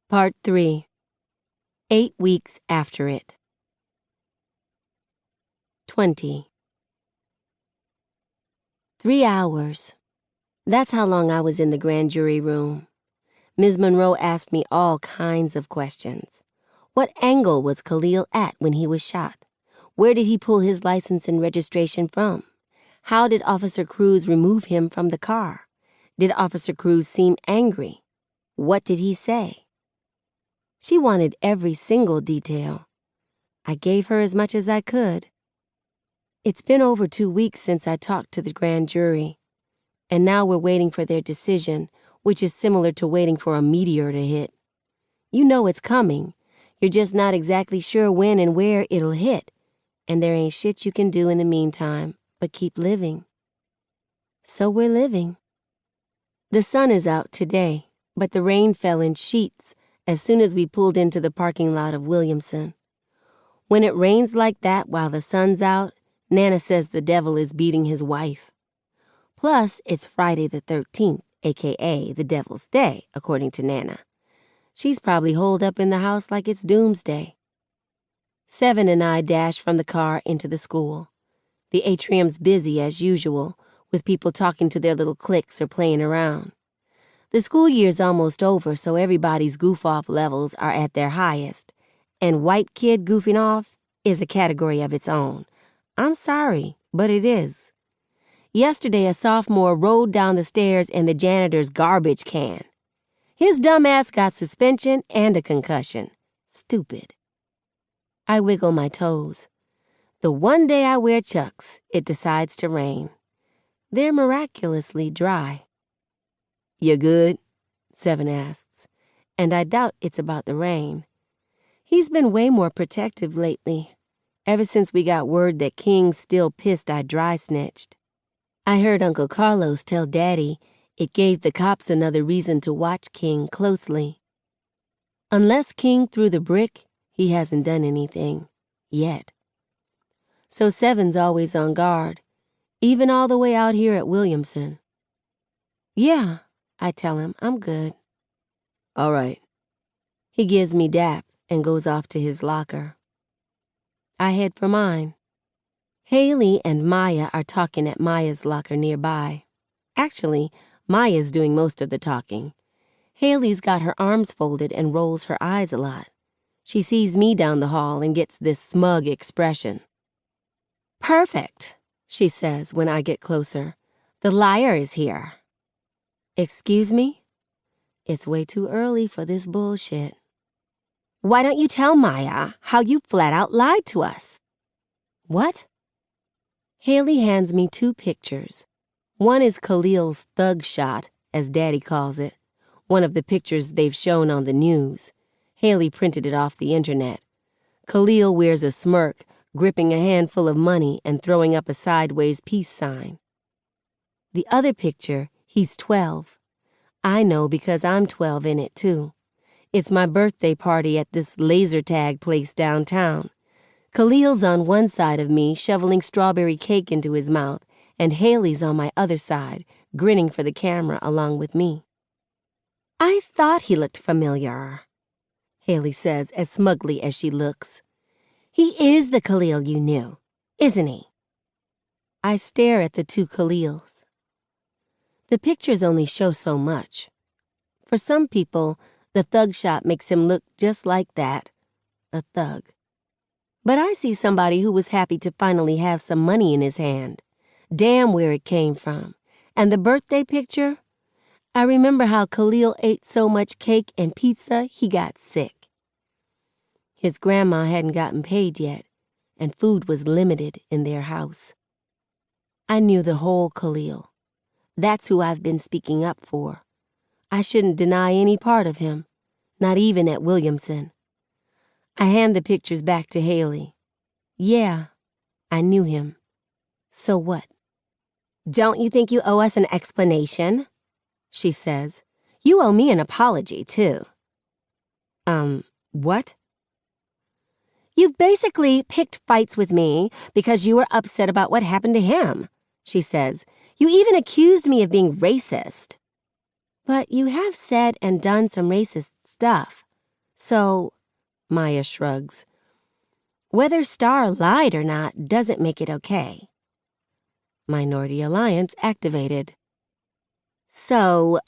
Part 3. 8 weeks after it. 20. 3 hours. That's how long I was in the grand jury room. Ms. Monroe asked me all kinds of questions. What angle was Khalil at when he was shot? Where did he pull his license and registration from? How did Officer Cruz remove him from the car? Did Officer Cruz seem angry? What did he say? She wanted every single detail. I gave her as much as I could. It's been over 2 weeks since I talked to the grand jury, and now we're waiting for their decision, which is similar to waiting for a meteor to hit. You know it's coming. You're just not exactly sure when and where it'll hit, and there ain't shit you can do in the meantime but keep living. So we're living. The sun is out today, but the rain fell in sheets as soon as we pulled into the parking lot of Williamson. When it rains like that while the sun's out, Nana says the devil is beating his wife. Plus, it's Friday the 13th, a.k.a. the Devil's Day, according to Nana. She's probably holed up in the house like it's doomsday. Seven and I dash from the car into the school. The atrium's busy as usual, with people talking to their little cliques or playing around. The school year's almost over, so everybody's goof-off levels are at their highest, and white kid goofing off is a category of its own. I'm sorry, but it is. Yesterday, a sophomore rode down the stairs in the janitor's garbage can. His dumb ass got suspension and a concussion. Stupid. I wiggle my toes. The one day I wear Chucks, it decides to rain. They're miraculously dry. You good? Seven asks, and I doubt it's about the rain. He's been way more protective lately, ever since we got word that King's still pissed I dry snitched. I heard Uncle Carlos tell Daddy it gave the cops another reason to watch King closely. Unless King threw the brick, he hasn't done anything. Yet. So Seven's always on guard, even all the way out here at Williamson. Yeah, I tell him I'm good. All right. He gives me dap and goes off to his locker. I head for mine. Haley and Maya are talking at Maya's locker nearby. Actually, Maya's doing most of the talking. Haley's got her arms folded and rolls her eyes a lot. She sees me down the hall and gets this smug expression. Perfect, she says when I get closer. The liar is here. Excuse me? It's way too early for this bullshit. Why don't you tell Maya how you flat out lied to us? What? Haley hands me 2 pictures. One is Khalil's thug shot, as Daddy calls it, one of the pictures they've shown on the news. Haley printed it off the internet. Khalil wears a smirk, gripping a handful of money and throwing up a sideways peace sign. The other picture, he's 12. I know because I'm 12 in it, too. It's my birthday party at this laser tag place downtown. Khalil's on one side of me, shoveling strawberry cake into his mouth, and Haley's on my other side, grinning for the camera along with me. I thought he looked familiar, Haley says as smugly as she looks. He is the Khalil you knew, isn't he? I stare at the 2 Khalils. The pictures only show so much. For some people, the thug shot makes him look just like that, a thug. But I see somebody who was happy to finally have some money in his hand. Damn where it came from. And the birthday picture? I remember how Khalil ate so much cake and pizza he got sick. His grandma hadn't gotten paid yet, and food was limited in their house. I knew the whole Khalil. That's who I've been speaking up for. I shouldn't deny any part of him, not even at Williamson. I hand the pictures back to Haley. Yeah, I knew him. So what? Don't you think you owe us an explanation? She says. You owe me an apology, too. What? You've basically picked fights with me because you were upset about what happened to him, she says. You even accused me of being racist. But you have said and done some racist stuff, So, Maya shrugs. Whether Star lied or not doesn't make it okay. Minority Alliance activated. So,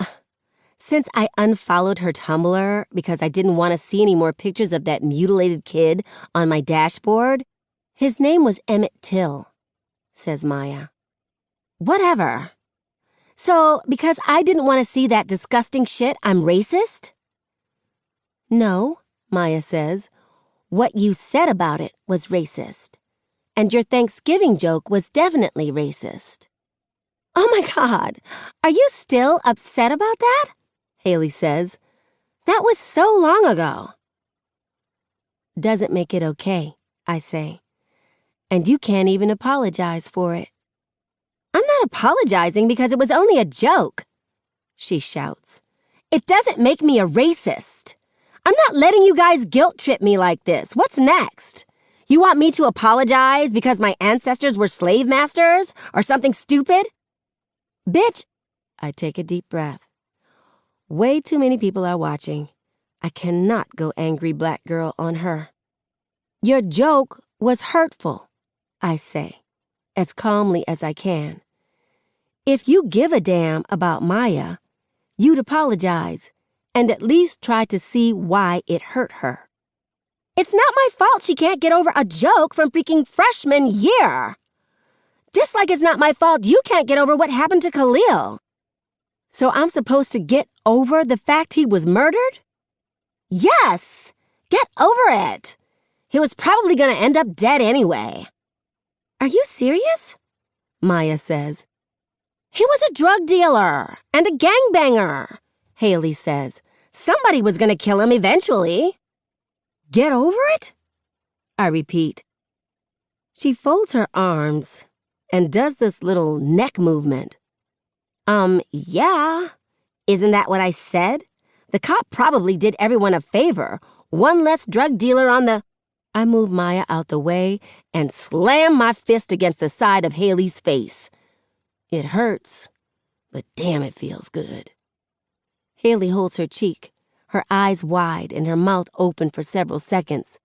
since I unfollowed her Tumblr because I didn't want to see any more pictures of that mutilated kid on my dashboard, his name was Emmett Till, says Maya. Whatever. So, because I didn't want to see that disgusting shit, I'm racist? No, Maya says. What you said about it was racist. And your Thanksgiving joke was definitely racist. Oh my God, are you still upset about that? Haley says. That was so long ago. Doesn't make it okay, I say. And you can't even apologize for it. I'm not apologizing because it was only a joke, she shouts. It doesn't make me a racist. I'm not letting you guys guilt trip me like this. What's next? You want me to apologize because my ancestors were slave masters or something stupid? Bitch, I take a deep breath. Way too many people are watching. I cannot go angry black girl on her. Your joke was hurtful, I say, as calmly as I can. If you give a damn about Maya, you'd apologize and at least try to see why it hurt her. It's not my fault she can't get over a joke from freaking freshman year. Just like it's not my fault you can't get over what happened to Khalil. So I'm supposed to get over the fact he was murdered? Yes! Get over it! He was probably gonna end up dead anyway. Are you serious? Maya says. He was a drug dealer and a gangbanger, Haley says. Somebody was gonna kill him eventually. Get over it? I repeat. She folds her arms and does this little neck movement. Yeah. Isn't that what I said? The cop probably did everyone a favor. One less drug dealer on the... I move Maya out the way and slam my fist against the side of Haley's face. It hurts, but damn, it feels good. Haley holds her cheek, her eyes wide and her mouth open for several seconds.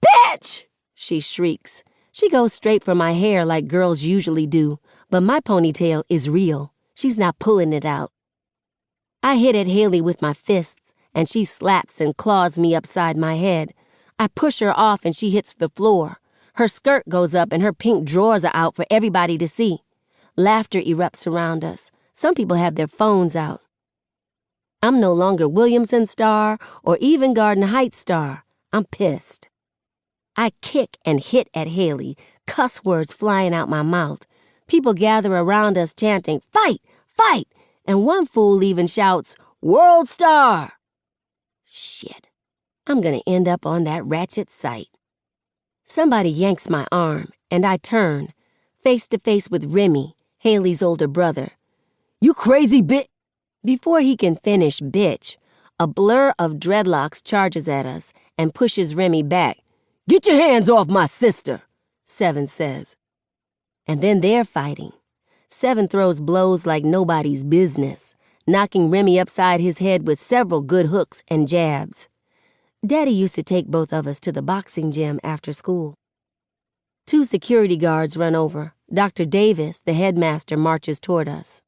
Bitch! She shrieks. She goes straight for my hair like girls usually do, but my ponytail is real. She's not pulling it out. I hit at Haley with my fists, and she slaps and claws me upside my head. I push her off and she hits the floor. Her skirt goes up and her pink drawers are out for everybody to see. Laughter erupts around us. Some people have their phones out. I'm no longer Williamson Star or even Garden Heights Star. I'm pissed. I kick and hit at Haley, cuss words flying out my mouth. People gather around us chanting, "Fight! Fight!" And one fool even shouts, "World Star!" Shit. I'm gonna end up on that ratchet site. Somebody yanks my arm, and I turn, face to face with Remy, Haley's older brother. You crazy bitch! Before he can finish bitch, a blur of dreadlocks charges at us and pushes Remy back. Get your hands off my sister, Seven says. And then they're fighting. Seven throws blows like nobody's business, knocking Remy upside his head with several good hooks and jabs. Daddy used to take both of us to the boxing gym after school. 2 security guards run over. Dr. Davis, the headmaster, marches toward us.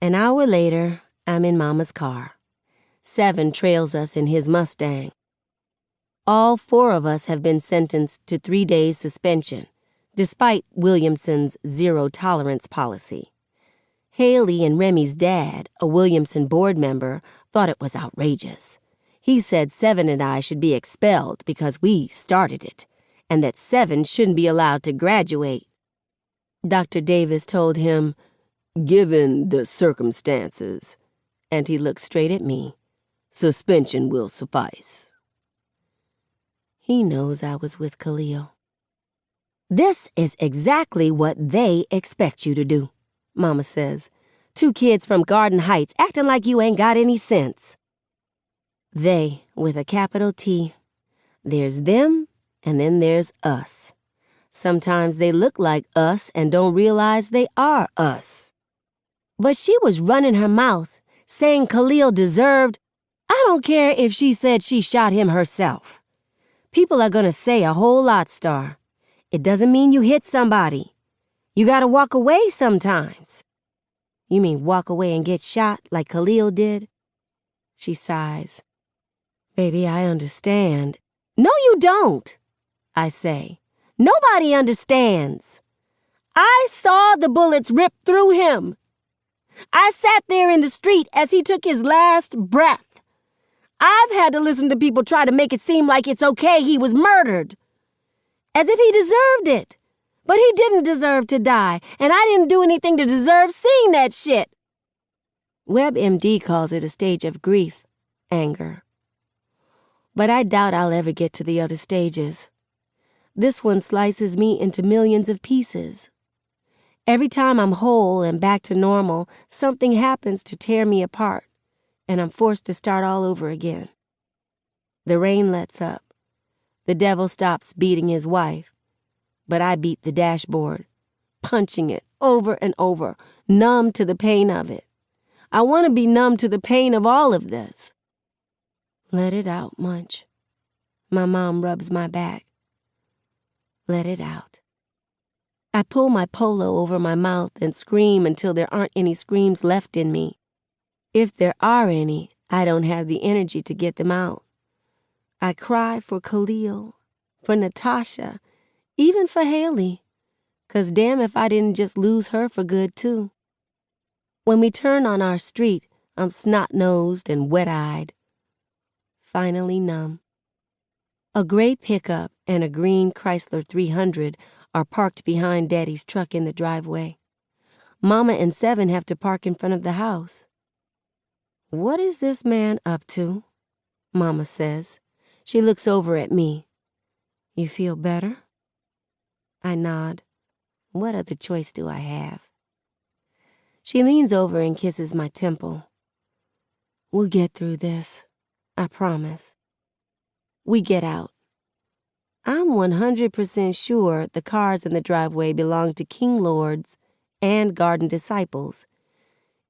An hour later, I'm in Mama's car. Seven trails us in his Mustang. All 4 of us have been sentenced to 3 days suspension, despite Williamson's zero-tolerance policy. Haley and Remy's dad, a Williamson board member, thought it was outrageous. He said Seven and I should be expelled because we started it, and that Seven shouldn't be allowed to graduate. Dr. Davis told him, "Given the circumstances," and he looked straight at me, "suspension will suffice." He knows I was with Khalil. This is exactly what they expect you to do, Mama says. 2 kids from Garden Heights acting like you ain't got any sense. They, with a capital T. There's them, and then there's us. Sometimes they look like us and don't realize they are us. But she was running her mouth, saying Khalil deserved... I don't care if she said she shot him herself. People are gonna say a whole lot, Star. It doesn't mean you hit somebody. You gotta walk away sometimes. You mean walk away and get shot like Khalil did? She sighs. Baby, I understand. No, you don't, I say. Nobody understands. I saw the bullets rip through him. I sat there in the street as he took his last breath. I've had to listen to people try to make it seem like it's okay he was murdered. As if he deserved it. But he didn't deserve to die, and I didn't do anything to deserve seeing that shit. WebMD calls it a stage of grief, anger. But I doubt I'll ever get to the other stages. This one slices me into millions of pieces. Every time I'm whole and back to normal, something happens to tear me apart, and I'm forced to start all over again. The rain lets up. The devil stops beating his wife, but I beat the dashboard, punching it over and over, numb to the pain of it. I want to be numb to the pain of all of this. Let it out, Munch. My mom rubs my back. Let it out. I pull my polo over my mouth and scream until there aren't any screams left in me. If there are any, I don't have the energy to get them out. I cry for Khalil, for Natasha, even for Haley, 'cause damn if I didn't just lose her for good, too. When we turn on our street, I'm snot-nosed and wet-eyed. Finally numb. A gray pickup and a green Chrysler 300 are parked behind Daddy's truck in the driveway. Mama and Seven have to park in front of the house. What is this man up to? Mama says. She looks over at me. You feel better? I nod. What other choice do I have? She leans over and kisses my temple. We'll get through this. I promise. We get out. I'm 100% sure the cars in the driveway belong to King Lords and Garden Disciples.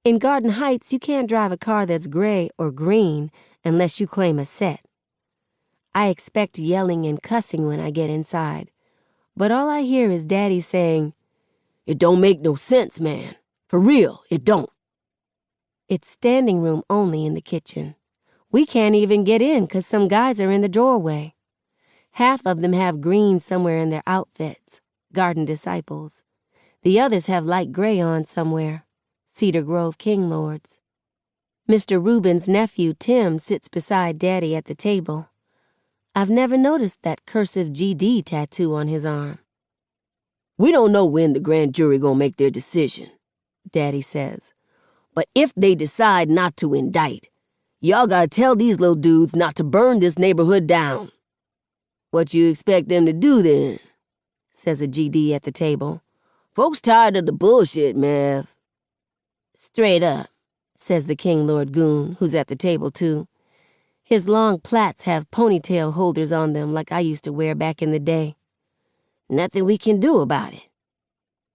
In Garden Heights, you can't drive a car that's gray or green unless you claim a set. I expect yelling and cussing when I get inside, but all I hear is Daddy saying, "It don't make no sense, man. For real, it don't." It's standing room only in the kitchen. We can't even get in 'cause some guys are in the doorway. Half of them have green somewhere in their outfits, Garden Disciples. The others have light gray on somewhere, Cedar Grove King Lords. Mr. Rubin's nephew, Tim, sits beside Daddy at the table. I've never noticed that cursive GD tattoo on his arm. We don't know when the grand jury gonna make their decision, Daddy says. But if they decide not to indict, y'all gotta tell these little dudes not to burn this neighborhood down. What you expect them to do then? Says a GD at the table. Folks tired of the bullshit, Mav. Straight up, says the King Lord goon, who's at the table too. His long plaits have ponytail holders on them like I used to wear back in the day. Nothing we can do about it.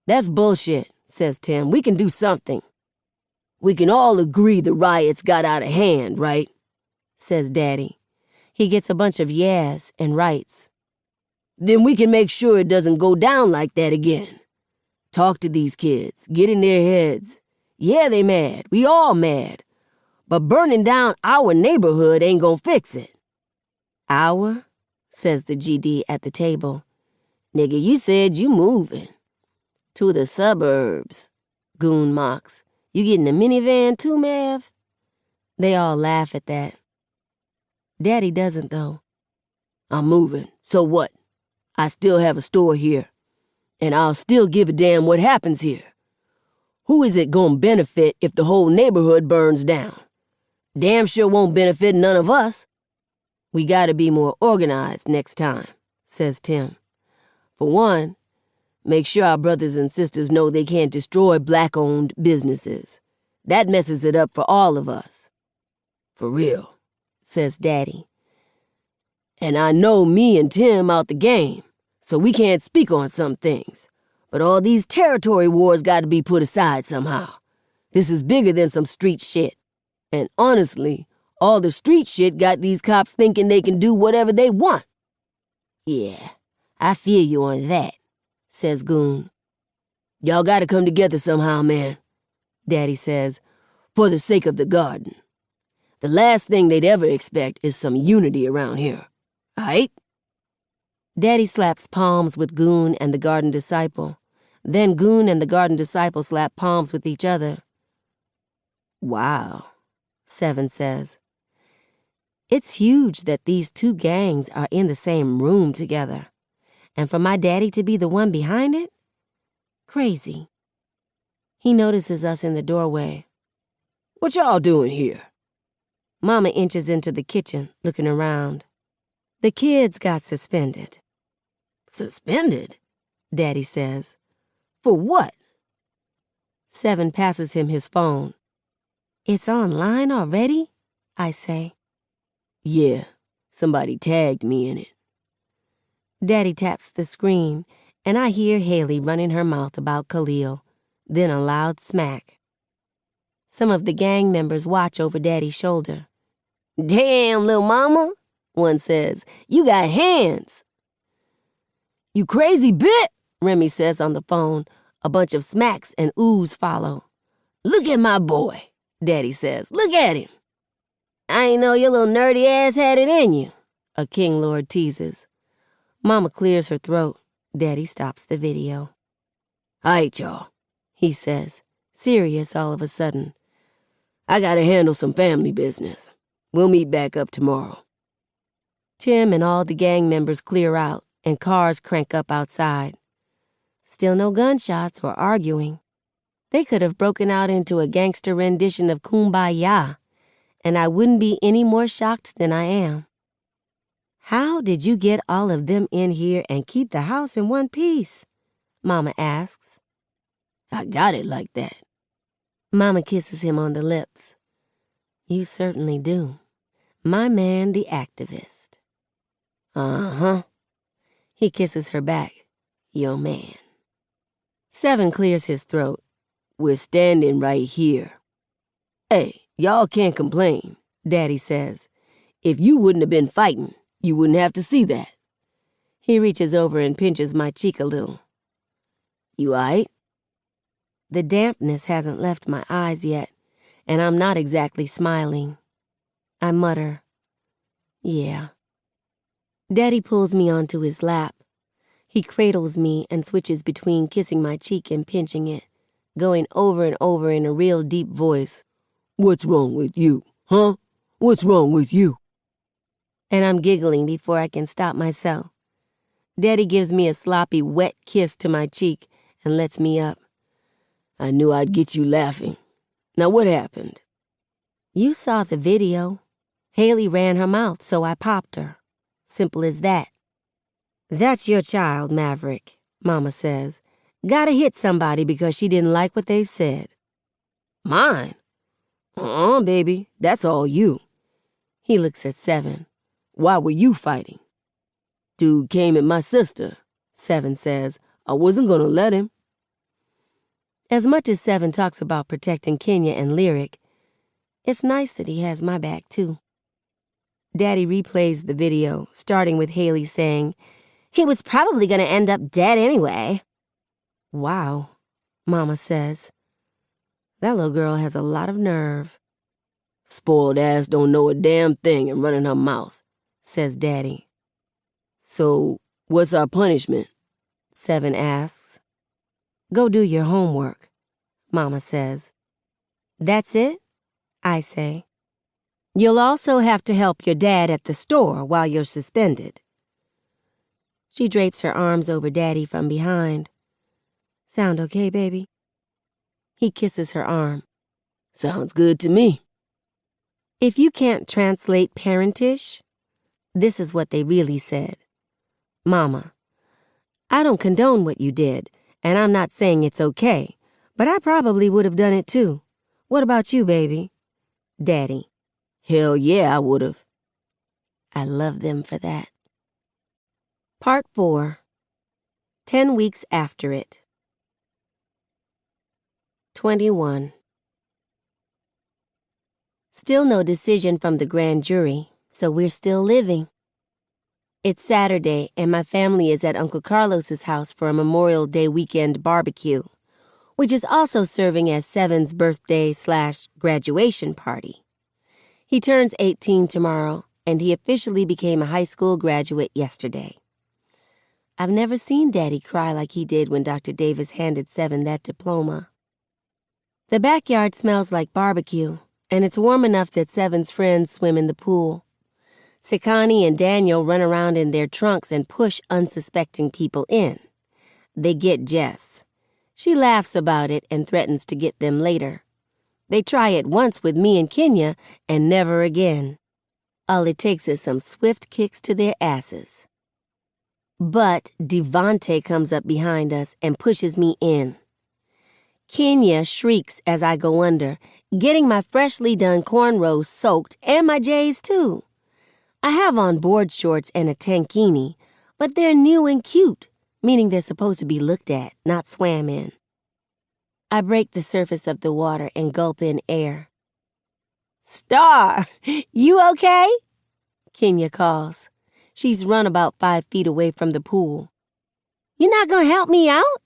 That's bullshit, says Tim. We can do something. We can all agree the riots got out of hand, right? Says Daddy. He gets a bunch of yeahs and writes. Then we can make sure it doesn't go down like that again. Talk to these kids, get in their heads. Yeah, they mad. We all mad. But burning down our neighborhood ain't gonna fix it. Our? Says the GD at the table. Nigga, you said you moving. To the suburbs, Goon mocks. You getting a minivan too, Mav? They all laugh at that. Daddy doesn't, though. I'm moving, so what? I still have a store here. And I'll still give a damn what happens here. Who is it gonna benefit if the whole neighborhood burns down? Damn sure won't benefit none of us. We gotta be more organized next time, says Tim. For one, make sure our brothers and sisters know they can't destroy black-owned businesses. That messes it up for all of us. For real, says Daddy. And I know me and Tim out the game, so we can't speak on some things. But all these territory wars gotta be put aside somehow. This is bigger than some street shit. And honestly, All the street shit got these cops thinking they can do whatever they want." "Yeah, I feel you on that," says Goon. "Y'all gotta come together somehow, man," Daddy says, "for the sake of the garden. The last thing they'd ever expect is some unity around here. Aight?" Daddy slaps palms with Goon and the garden disciple. Then Goon and the garden disciple slap palms with each other. "Wow," Seven says. "It's huge that these two gangs are in the same room together. And for my daddy to be the one behind it? Crazy." He notices us in the doorway. "What y'all doing here?" Mama inches into the kitchen, looking around. "The kids got suspended." "Suspended?" Daddy says. "For what?" Seven passes him his phone. "It's online already?" I say. "Yeah, somebody tagged me in it." Daddy taps the screen, and I hear Haley running her mouth about Khalil, then a loud smack. Some of the gang members watch over Daddy's shoulder. "Damn, lil' mama," one says. "You got hands." "You crazy bit," Remy says on the phone. A bunch of smacks and oohs follow. "Look at my boy," Daddy says. "Look at him." "I ain't know your little nerdy ass had it in you," a King Lord teases. Mama clears her throat. Daddy stops the video. "Aight, y'all," he says, serious all of a sudden. "I gotta handle some family business. We'll meet back up tomorrow." Tim and all the gang members clear out, and cars crank up outside. Still no gunshots or arguing. They could have broken out into a gangster rendition of Kumbaya, and I wouldn't be any more shocked than I am. "How did you get all of them in here and keep the house in one piece?" Mama asks. "I got it like that." Mama kisses him on the lips. "You certainly do. My man, the activist." "Uh-huh." He kisses her back. "Your man." Seven clears his throat. "We're standing right here." "Hey, y'all can't complain," Daddy says. "If you wouldn't have been fighting, you wouldn't have to see that." He reaches over and pinches my cheek a little. "You aight?" The dampness hasn't left my eyes yet, and I'm not exactly smiling. I mutter, "Yeah." Daddy pulls me onto his lap. He cradles me and switches between kissing my cheek and pinching it, going over and over in a real deep voice. "What's wrong with you, huh? What's wrong with you?" And I'm giggling before I can stop myself. Daddy gives me a sloppy, wet kiss to my cheek and lets me up. "I knew I'd get you laughing. Now what happened?" "You saw the video. Haley ran her mouth, so I popped her. Simple as that." "That's your child, Maverick," Mama says. "Gotta hit somebody because she didn't like what they said." "Mine? Baby, that's all you." He looks at Seven. "Why were you fighting?" "Dude came at my sister," Seven says. "I wasn't gonna let him." As much as Seven talks about protecting Kenya and Lyric, it's nice that he has my back, too. Daddy replays the video, starting with Haley saying, "He was probably gonna end up dead anyway." "Wow," Mama says. "That little girl has a lot of nerve." "Spoiled ass don't know a damn thing and running her mouth," says Daddy. "So, what's our punishment?" Seven asks. "Go do your homework," Mama says. "That's it?" I say. "You'll also have to help your dad at the store while you're suspended." She drapes her arms over Daddy from behind. "Sound okay, baby?" He kisses her arm. "Sounds good to me." If you can't translate parentish, this is what they really said. "Mama, I don't condone what you did, and I'm not saying it's okay, but I probably would have done it too. What about you, baby?" Daddy, "Hell yeah, I would've." I love them for that. Part 4. 10 weeks after it. 21. Still no decision from the grand jury, so we're still living. It's Saturday, and my family is at Uncle Carlos's house for a Memorial Day weekend barbecue, which is also serving as Seven's birthday/graduation party. He turns 18 tomorrow, and he officially became a high school graduate yesterday. I've never seen Daddy cry like he did when Dr. Davis handed Seven that diploma. The backyard smells like barbecue, and it's warm enough that Seven's friends swim in the pool. Sekani and Daniel run around in their trunks and push unsuspecting people in. They get Jess. She laughs about it and threatens to get them later. They try it once with me and Kenya and never again. All it takes is some swift kicks to their asses. But Devante comes up behind us and pushes me in. Kenya shrieks as I go under, getting my freshly done cornrows soaked and my J's too. I have on board shorts and a tankini, but they're new and cute, meaning they're supposed to be looked at, not swam in. I break the surface of the water and gulp in air. "Star, you okay?" Kenya calls. She's run about 5 feet away from the pool. "You not gonna help me out?"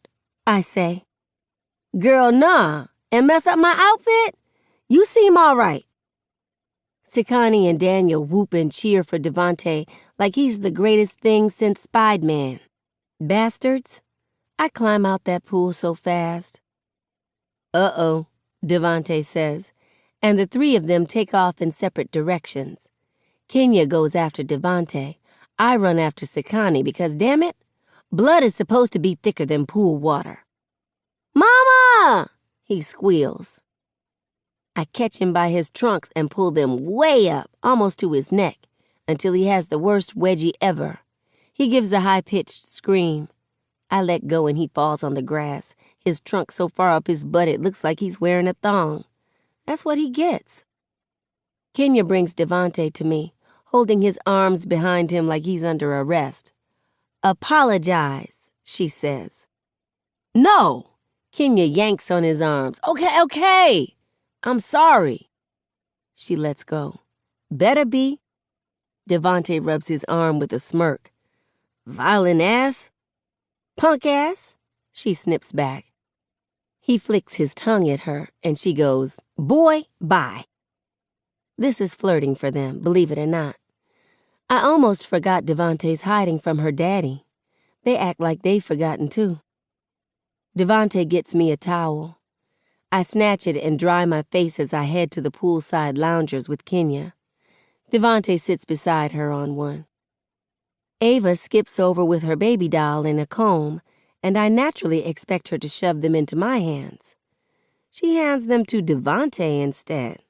I say. "Girl, nah, and mess up my outfit? You seem all right." Sekani and Daniel whoop and cheer for Devante like he's the greatest thing since Spider-Man. Bastards. I climb out that pool so fast. "Uh-oh," Devante says, and the three of them take off in separate directions. Kenya goes after Devante. I run after Sekani because, damn it, blood is supposed to be thicker than pool water. "Mama!" he squeals. I catch him by his trunks and pull them way up, almost to his neck, until he has the worst wedgie ever. He gives a high-pitched scream. I let go and he falls on the grass, his trunk so far up his butt it looks like he's wearing a thong. That's what he gets. Kenya brings Devante to me, holding his arms behind him like he's under arrest. "Apologize," she says. "No!" Kenya yanks on his arms. Okay. I'm sorry." She lets go. "Better be." Devante rubs his arm with a smirk. "Violent ass?" "Punk ass," she snips back. He flicks his tongue at her, and she goes, "Boy, bye." This is flirting for them, believe it or not. I almost forgot Devante's hiding from her daddy. They act like they've forgotten too. Devante gets me a towel. I snatch it and dry my face as I head to the poolside loungers with Kenya. Devante sits beside her on one. Ava skips over with her baby doll and a comb, and I naturally expect her to shove them into my hands. She hands them to Devante instead.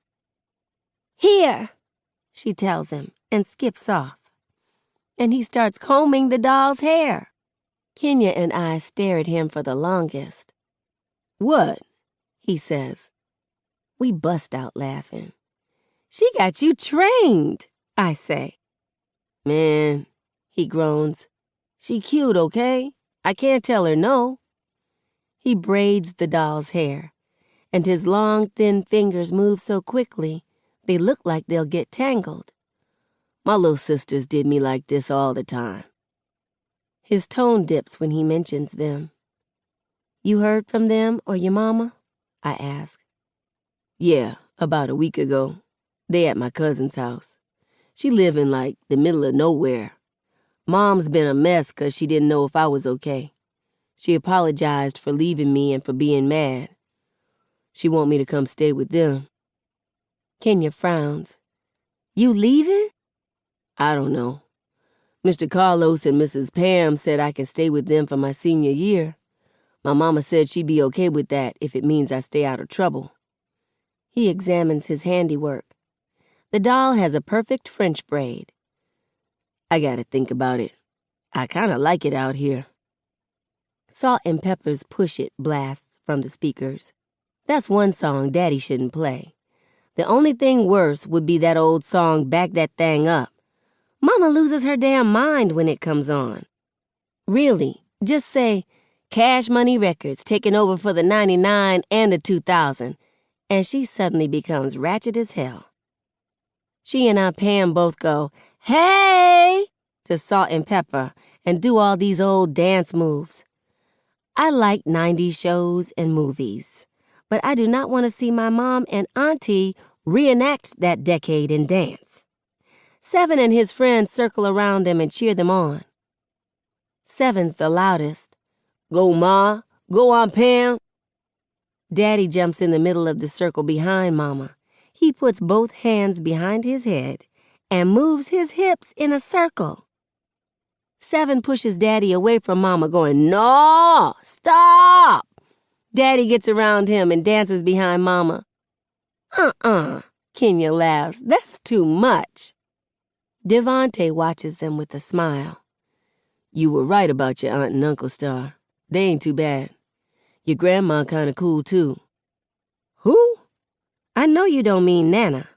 "Here," she tells him, and skips off. And he starts combing the doll's hair. Kenya and I stare at him for the longest. "What?" he says. We bust out laughing. "She got you trained," I say. "Man," he groans. "She cute, okay? I can't tell her no." He braids the doll's hair, and his long, thin fingers move so quickly, they look like they'll get tangled. "My little sisters did me like this all the time." His tone dips when he mentions them. "You heard from them or your mama?" I ask. "Yeah, about a week ago. They at my cousin's house. She live in, like, the middle of nowhere. Mom's been a mess 'cause she didn't know if I was okay. She apologized for leaving me and for being mad. She want me to come stay with them." Kenya frowns. "You leaving?" "I don't know. Mr. Carlos and Mrs. Pam said I can stay with them for my senior year. My mama said she'd be okay with that if it means I stay out of trouble." He examines his handiwork. The doll has a perfect French braid. "I gotta think about it. I kinda like it out here." Salt and Pepper's Push It blasts from the speakers. That's one song Daddy shouldn't play. The only thing worse would be that old song, Back That Thing Up. Mama loses her damn mind when it comes on. Really, just say, Cash Money Records taking over for the 99 and the 2000, and she suddenly becomes ratchet as hell. She and Aunt Pam both go, "Hey!" to Salt and Pepper and do all these old dance moves. I like 90s shows and movies, but I do not want to see my mom and auntie reenact that decade in dance. Seven and his friends circle around them and cheer them on. Seven's the loudest. "Go, Ma! Go, Aunt Pam!" Daddy jumps in the middle of the circle behind Mama. He puts both hands behind his head and moves his hips in a circle. Seven pushes Daddy away from Mama, going, "No! Stop!" Daddy gets around him and dances behind Mama. Kenya laughs. "That's too much." Devante watches them with a smile. You were right about your aunt and uncle, Star. They ain't too bad. Your grandma kinda cool, too. Who? I know you don't mean Nana.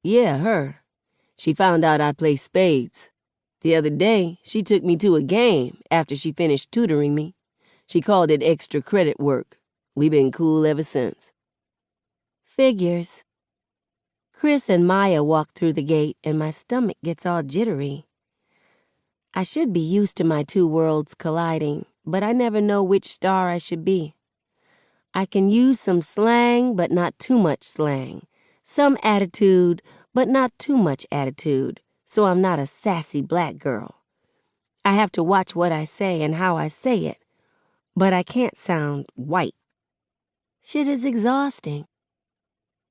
Yeah, her. She found out I play spades. The other day, she took me to a game after she finished tutoring me. She called it extra credit work. We been cool ever since. Figures. Chris and Maya walk through the gate and my stomach gets all jittery. I should be used to my two worlds colliding, but I never know which Star I should be. I can use some slang, but not too much slang. Some attitude, but not too much attitude, so I'm not a sassy black girl. I have to watch what I say and how I say it, but I can't sound white. Shit is exhausting.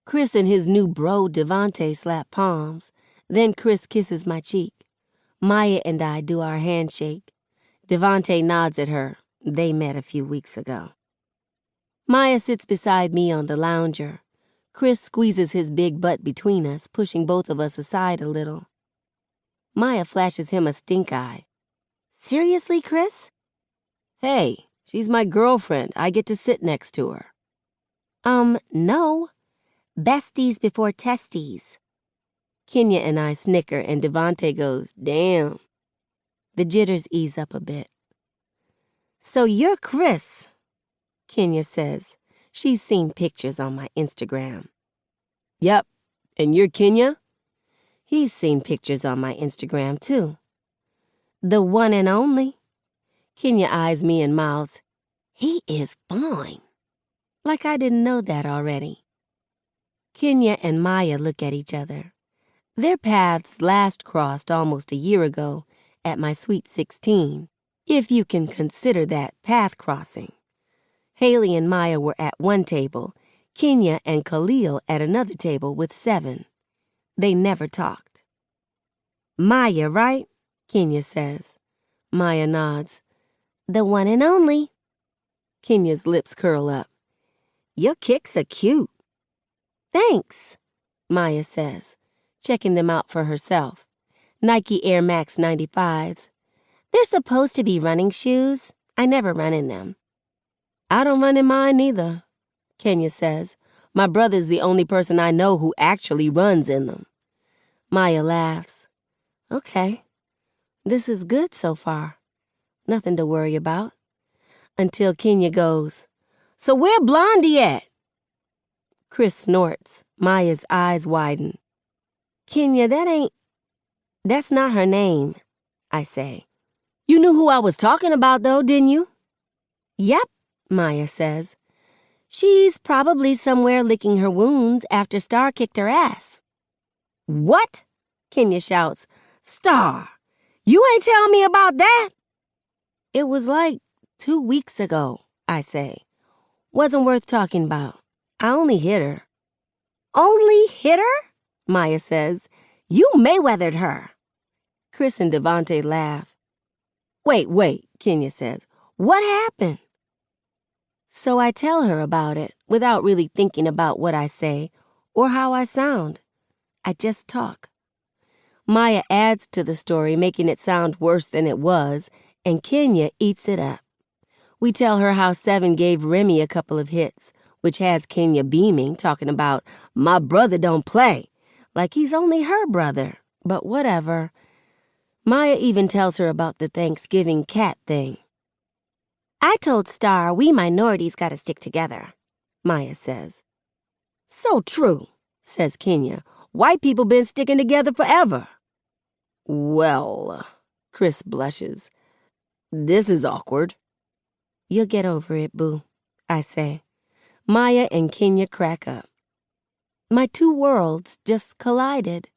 Chris and his new bro Devante slap palms. Then Chris kisses my cheek. Maya and I do our handshake. Devante nods at her. They met a few weeks ago. Maya sits beside me on the lounger. Chris squeezes his big butt between us, pushing both of us aside a little. Maya flashes him a stink eye. "Seriously, Chris?" Hey, she's my girlfriend. I get to sit next to her. No. Besties before testies. Kenya and I snicker and Devante goes, "Damn." The jitters ease up a bit. "So you're Chris," Kenya says. She's seen pictures on my Instagram. Yep. And you're Kenya? He's seen pictures on my Instagram, too. "The one and only." Kenya eyes me and mouths, "He is fine." Like I didn't know that already. Kenya and Maya look at each other. Their paths last crossed almost a year ago at my Sweet 16, if you can consider that path crossing. Haley and Maya were at one table, Kenya and Khalil at another table with Seven. They never talked. "Maya, right?" Kenya says. Maya nods. "The one and only." Kenya's lips curl up. "Your kicks are cute." "Thanks," Maya says, checking them out for herself. Nike Air Max 95s. They're supposed to be running shoes. I never run in them. I don't run in mine either, Kenya says. My brother's the only person I know who actually runs in them. Maya laughs. Okay, this is good so far. Nothing to worry about. Until Kenya goes, "So where Blondie at?" Chris snorts. Maya's eyes widen. "Kenya, that's not her name," I say. "You knew who I was talking about, though, didn't you?" "Yep," Maya says. "She's probably somewhere licking her wounds after Star kicked her ass." "What?" Kenya shouts. "Star, you ain't tell me about that." "It was like 2 weeks ago," I say. "Wasn't worth talking about. I only hit her." "Only hit her?" Maya says. "You Mayweathered her." Chris and Devante laugh. Wait, Kenya says. "What happened?" So I tell her about it without really thinking about what I say or how I sound. I just talk. Maya adds to the story, making it sound worse than it was, and Kenya eats it up. We tell her how Seven gave Remy a couple of hits, which has Kenya beaming, talking about, "My brother don't play," like he's only her brother, but whatever. Maya even tells her about the Thanksgiving cat thing. "I told Star we minorities gotta stick together," Maya says. "So true," says Kenya. White people been sticking together forever. Well, Chris blushes. This is awkward. You'll get over it, boo, I say. Maya and Kenya crack up. My two worlds just collided.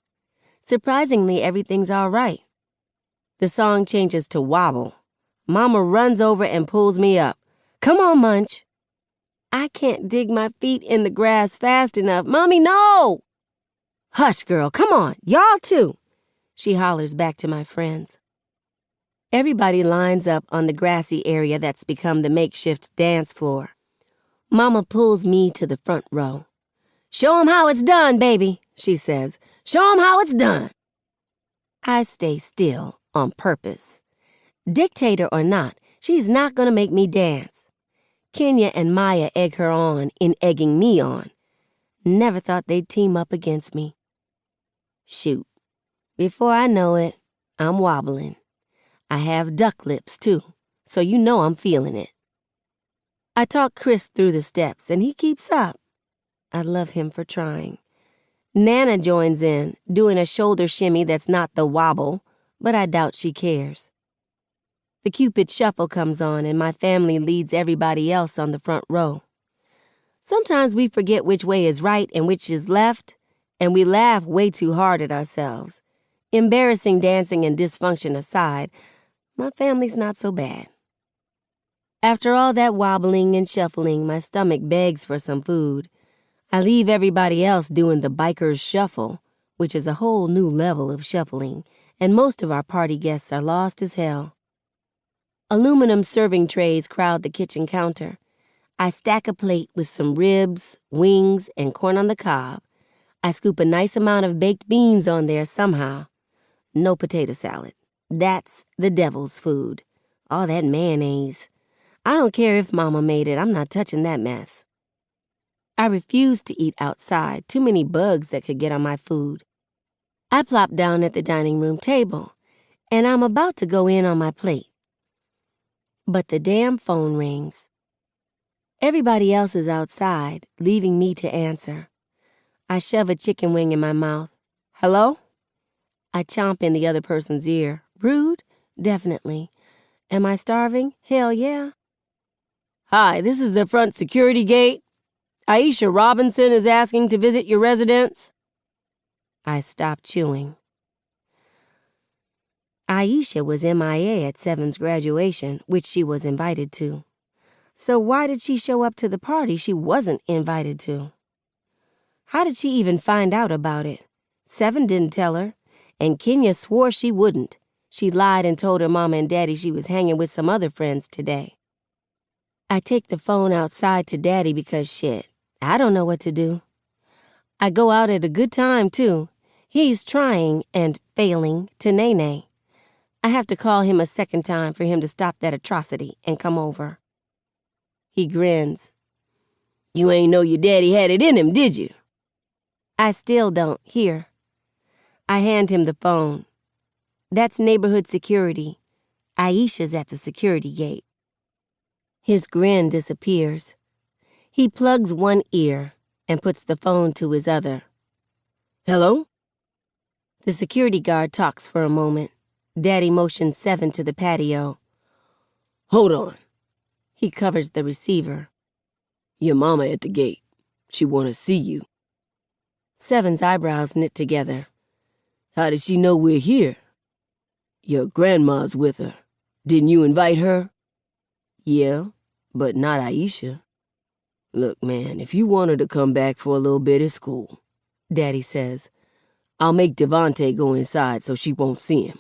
Surprisingly, everything's all right. The song changes to Wobble. Mama runs over and pulls me up. Come on, Munch. I can't dig my feet in the grass fast enough. Mommy, no! Hush, girl, come on, y'all too, she hollers back to my friends. Everybody lines up on the grassy area that's become the makeshift dance floor. Mama pulls me to the front row. Show 'em how it's done, baby, she says. Show 'em how it's done. I stay still on purpose. Dictator or not, she's not gonna make me dance. Kenya and Maya egg her on in egging me on. Never thought they'd team up against me. Shoot. Before I know it, I'm wobbling. I have duck lips, too, so you know I'm feeling it. I talk Chris through the steps, and he keeps up. I love him for trying. Nana joins in, doing a shoulder shimmy that's not the wobble, but I doubt she cares. The Cupid Shuffle comes on, and my family leads everybody else on the front row. Sometimes we forget which way is right and which is left, and we laugh way too hard at ourselves. Embarrassing dancing and dysfunction aside, my family's not so bad. After all that wobbling and shuffling, my stomach begs for some food. I leave everybody else doing the biker's shuffle, which is a whole new level of shuffling, and most of our party guests are lost as hell. Aluminum serving trays crowd the kitchen counter. I stack a plate with some ribs, wings, and corn on the cob. I scoop a nice amount of baked beans on there somehow. No potato salad. That's the devil's food. All that mayonnaise. I don't care if Mama made it. I'm not touching that mess. I refuse to eat outside. Too many bugs that could get on my food. I plop down at the dining room table, and I'm about to go in on my plate. But the damn phone rings. Everybody else is outside, leaving me to answer. I shove a chicken wing in my mouth. Hello? I chomp in the other person's ear. Rude? Definitely. Am I starving? Hell yeah. Hi, this is the front security gate. Aisha Robinson is asking to visit your residence. I stop chewing. Aisha was MIA at Seven's graduation, which she was invited to. So why did she show up to the party she wasn't invited to? How did she even find out about it? Seven didn't tell her, and Kenya swore she wouldn't. She lied and told her mama and daddy she was hanging with some other friends today. I take the phone outside to daddy because shit, I don't know what to do. I go out at a good time, too. He's trying and failing to nay-nay. I have to call him a second time for him to stop that atrocity and come over. He grins. You ain't know your daddy had it in him, did you? I still don't. Here. I hand him the phone. That's neighborhood security. Aisha's at the security gate. His grin disappears. He plugs one ear and puts the phone to his other. Hello? The security guard talks for a moment. Daddy motions Seven to the patio. Hold on. He covers the receiver. Your mama at the gate. She wanna see you. Seven's eyebrows knit together. How did she know we're here? Your grandma's with her. Didn't you invite her? Yeah, but not Aisha. Look, man, if you want her to come back for a little bit, it's cool, Daddy says. I'll make Devontae go inside so she won't see him.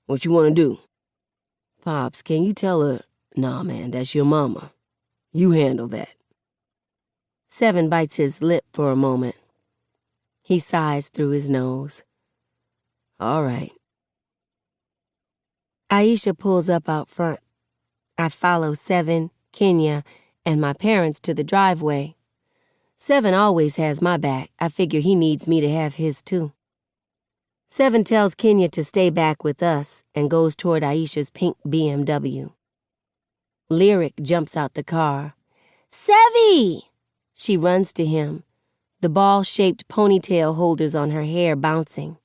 What you want to do? Pops, can you tell her? Nah, man, that's your mama. You handle that. Seven bites his lip for a moment. He sighs through his nose. All right. Aisha pulls up out front. I follow Seven, Kenya, and my parents to the driveway. Seven always has my back. I figure he needs me to have his too. Seven tells Kenya to stay back with us and goes toward Aisha's pink BMW. Lyric jumps out the car. Sevy! She runs to him, the ball-shaped ponytail holders on her hair bouncing.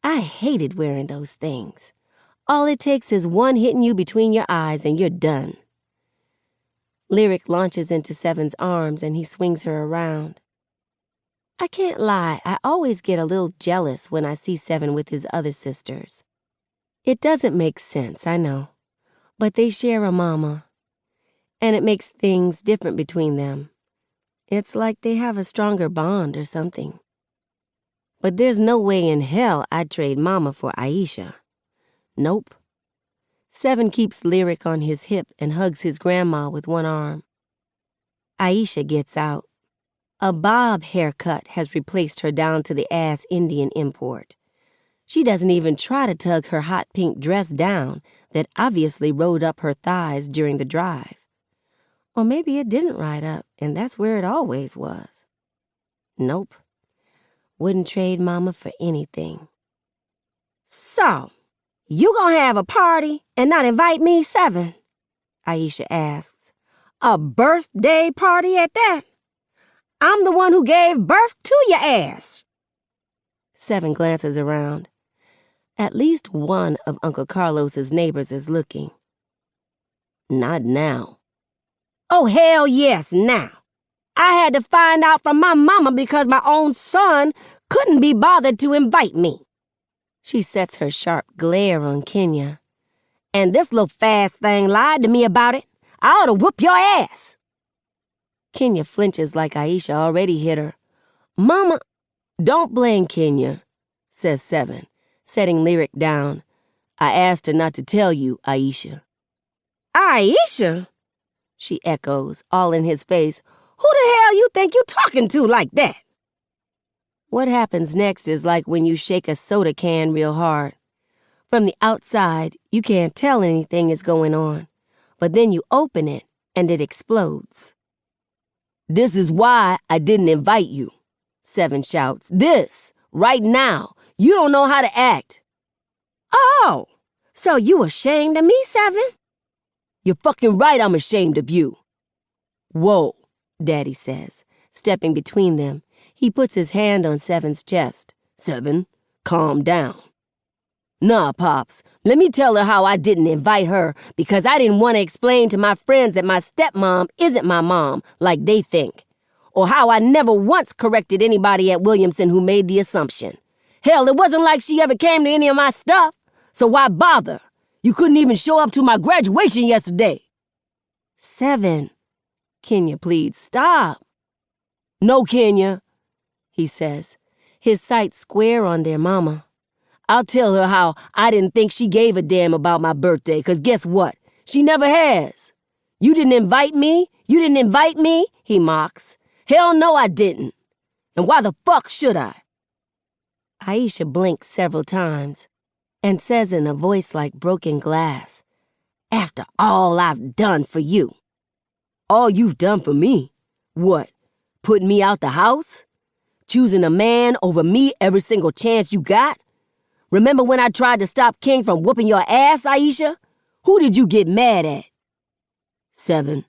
I hated wearing those things. All it takes is one hitting you between your eyes and you're done. Lyric launches into Seven's arms and he swings her around. I can't lie, I always get a little jealous when I see Seven with his other sisters. It doesn't make sense, I know, but they share a mama, and it makes things different between them. It's like they have a stronger bond or something. But there's no way in hell I'd trade Mama for Aisha. Nope. Seven keeps Lyric on his hip and hugs his grandma with one arm. Aisha gets out. A bob haircut has replaced her down-to-the-ass Indian import. She doesn't even try to tug her hot pink dress down that obviously rode up her thighs during the drive. Or maybe it didn't ride up, and that's where it always was. Nope. Wouldn't trade Mama for anything. So, you gonna have a party and not invite me, Seven? Aisha asks. A birthday party at that? I'm the one who gave birth to your ass. Seven glances around. At least one of Uncle Carlos's neighbors is looking. Not now. Oh, hell yes, now. I had to find out from my mama because my own son couldn't be bothered to invite me. She sets her sharp glare on Kenya. And this little fast thing lied to me about it. I ought to whoop your ass. Kenya flinches like Aisha already hit her. Mama, don't blame Kenya, says Seven, setting Lyric down. I asked her not to tell you, Aisha. Aisha? She echoes, all in his face. Who the hell you think you talking to like that? What happens next is like when you shake a soda can real hard. From the outside, you can't tell anything is going on, but then you open it and it explodes. This is why I didn't invite you, Seven shouts. This, right now. You don't know how to act. Oh, so you ashamed of me, Seven? You're fucking right I'm ashamed of you. Whoa, Daddy says, stepping between them. He puts his hand on Seven's chest. Seven, calm down. Nah, Pops, let me tell her how I didn't invite her because I didn't want to explain to my friends that my stepmom isn't my mom like they think. Or how I never once corrected anybody at Williamson who made the assumption. Hell, it wasn't like she ever came to any of my stuff, so why bother? You couldn't even show up to my graduation yesterday. Seven, Kenya pleads, stop. No, Kenya, he says, his sights square on their mama. I'll tell her how I didn't think she gave a damn about my birthday, 'cause guess what? She never has. You didn't invite me? You didn't invite me? He mocks. Hell no, I didn't. And why the fuck should I? Aisha blinks several times and says in a voice like broken glass, after all I've done for you. All you've done for me? What, putting me out the house? Choosing a man over me every single chance you got? Remember when I tried to stop King from whooping your ass, Aisha? Who did you get mad at? Seven,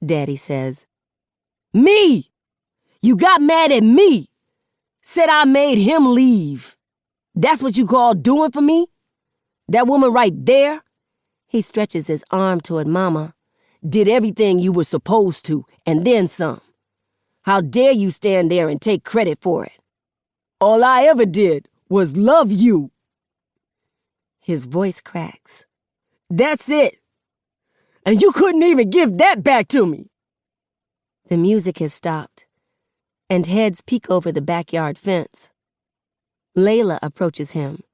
Daddy says. Me! You got mad at me! Said I made him leave. That's what you call doing for me? That woman right there? He stretches his arm toward Mama. Did everything you were supposed to, and then some. How dare you stand there and take credit for it? All I ever did was love you. His voice cracks. That's it. And you couldn't even give that back to me. The music has stopped, and heads peek over the backyard fence. Layla approaches him.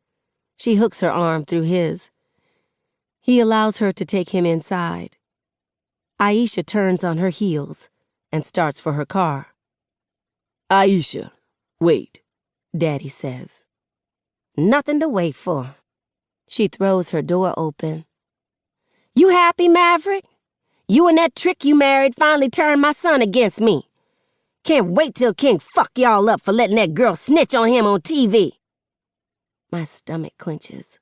She hooks her arm through his. He allows her to take him inside. Aisha turns on her heels and starts for her car. Aisha, wait, Daddy says. Nothing to wait for. She throws her door open. You happy, Maverick? You and that trick you married finally turned my son against me. Can't wait till King fuck y'all up for letting that girl snitch on him on TV. My stomach clenches.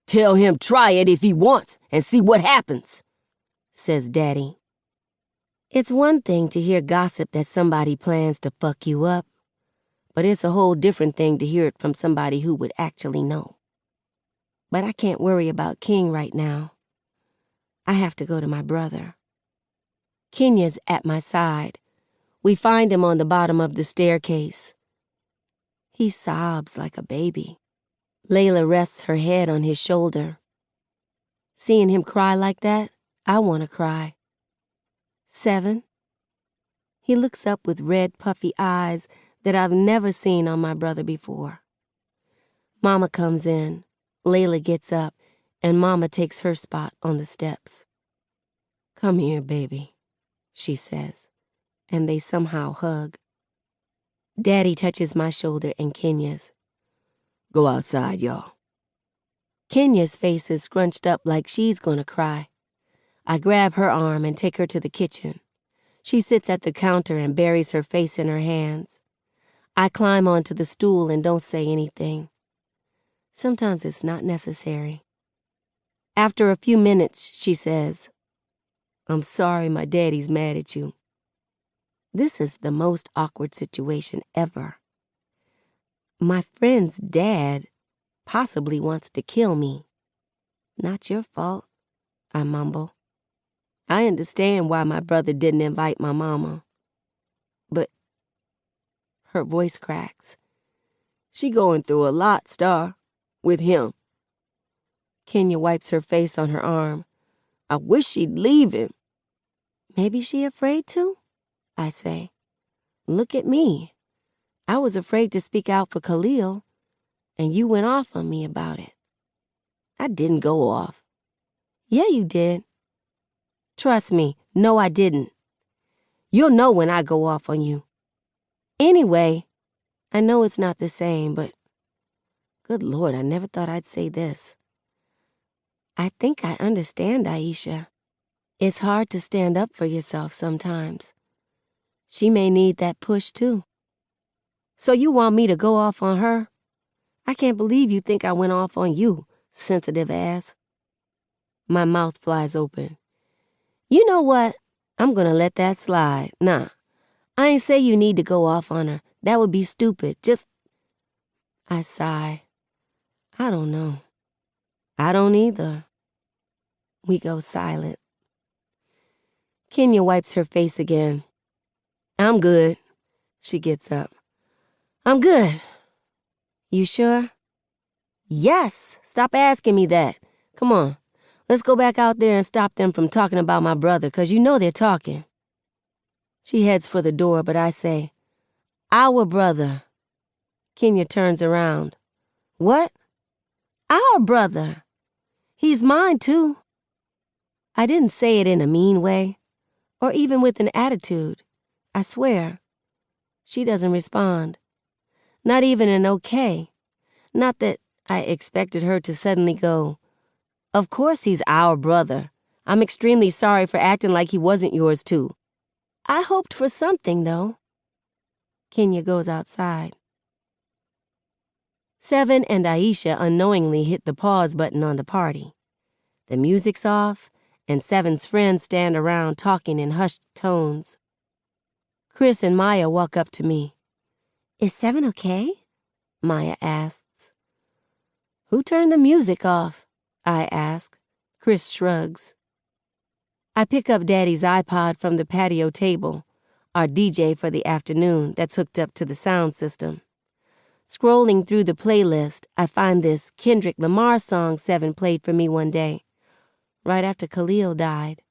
Tell him try it if he wants and see what happens, says Daddy. It's one thing to hear gossip that somebody plans to fuck you up, but it's a whole different thing to hear it from somebody who would actually know. But I can't worry about King right now. I have to go to my brother. Kenya's at my side. We find him on the bottom of the staircase. He sobs like a baby. Layla rests her head on his shoulder. Seeing him cry like that, I want to cry. 7. He looks up with red, puffy eyes that I've never seen on my brother before. Mama comes in. Layla gets up, and Mama takes her spot on the steps. "Come here, baby," she says, and they somehow hug. Daddy touches my shoulder and Kenya's. "Go outside, y'all." Kenya's face is scrunched up like she's gonna cry. I grab her arm and take her to the kitchen. She sits at the counter and buries her face in her hands. I climb onto the stool and don't say anything. Sometimes it's not necessary. After a few minutes, she says, "I'm sorry my daddy's mad at you." This is the most awkward situation ever. My friend's dad possibly wants to kill me. "Not your fault," I mumble. I understand why my brother didn't invite my mama. But her voice cracks. "She going through a lot, Star, with him." Kenya wipes her face on her arm. "I wish she'd leave him." "Maybe she afraid to?" I say. "Look at me. I was afraid to speak out for Khalil, and you went off on me about it." "I didn't go off." "Yeah, you did." "Trust me, no, I didn't. You'll know when I go off on you. Anyway, I know it's not the same, but good Lord, I never thought I'd say this. I think I understand Aisha. It's hard to stand up for yourself sometimes. She may need that push, too." "So you want me to go off on her? I can't believe you think I went off on you, sensitive ass." My mouth flies open. "You know what? I'm gonna let that slide. Nah, I ain't say you need to go off on her. That would be stupid. Just..." I sigh. I don't know. I don't either. We go silent. Kenya wipes her face again. "I'm good." She gets up. "I'm good." "You sure?" "Yes. Stop asking me that. Come on. Let's go back out there and stop them from talking about my brother, 'cause you know they're talking." She heads for the door, but I say, "Our brother." Kenya turns around. "What?" "Our brother. He's mine, too." I didn't say it in a mean way, or even with an attitude. I swear. She doesn't respond. Not even an okay. Not that I expected her to suddenly go, "Of course he's our brother. I'm extremely sorry for acting like he wasn't yours, too." I hoped for something, though. Kenya goes outside. 7 and Aisha unknowingly hit the pause button on the party. The music's off, and 7's friends stand around talking in hushed tones. Chris and Maya walk up to me. "Is 7 okay?" Maya asks. "Who turned the music off?" I ask. Chris shrugs. I pick up Daddy's iPod from the patio table, our DJ for the afternoon that's hooked up to the sound system. Scrolling through the playlist, I find this Kendrick Lamar song 7 played for me one day, right after Khalil died.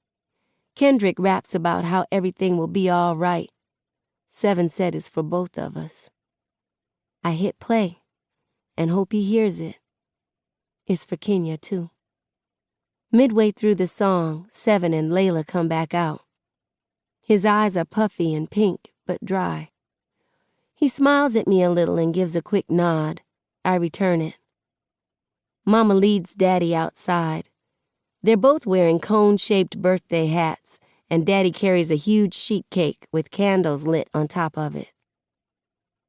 Kendrick raps about how everything will be all right. 7 said it's for both of us. I hit play and hope he hears it. It's for Kenya, too. Midway through the song, 7 and Layla come back out. His eyes are puffy and pink, but dry. He smiles at me a little and gives a quick nod. I return it. Mama leads Daddy outside. They're both wearing cone-shaped birthday hats, and Daddy carries a huge sheet cake with candles lit on top of it.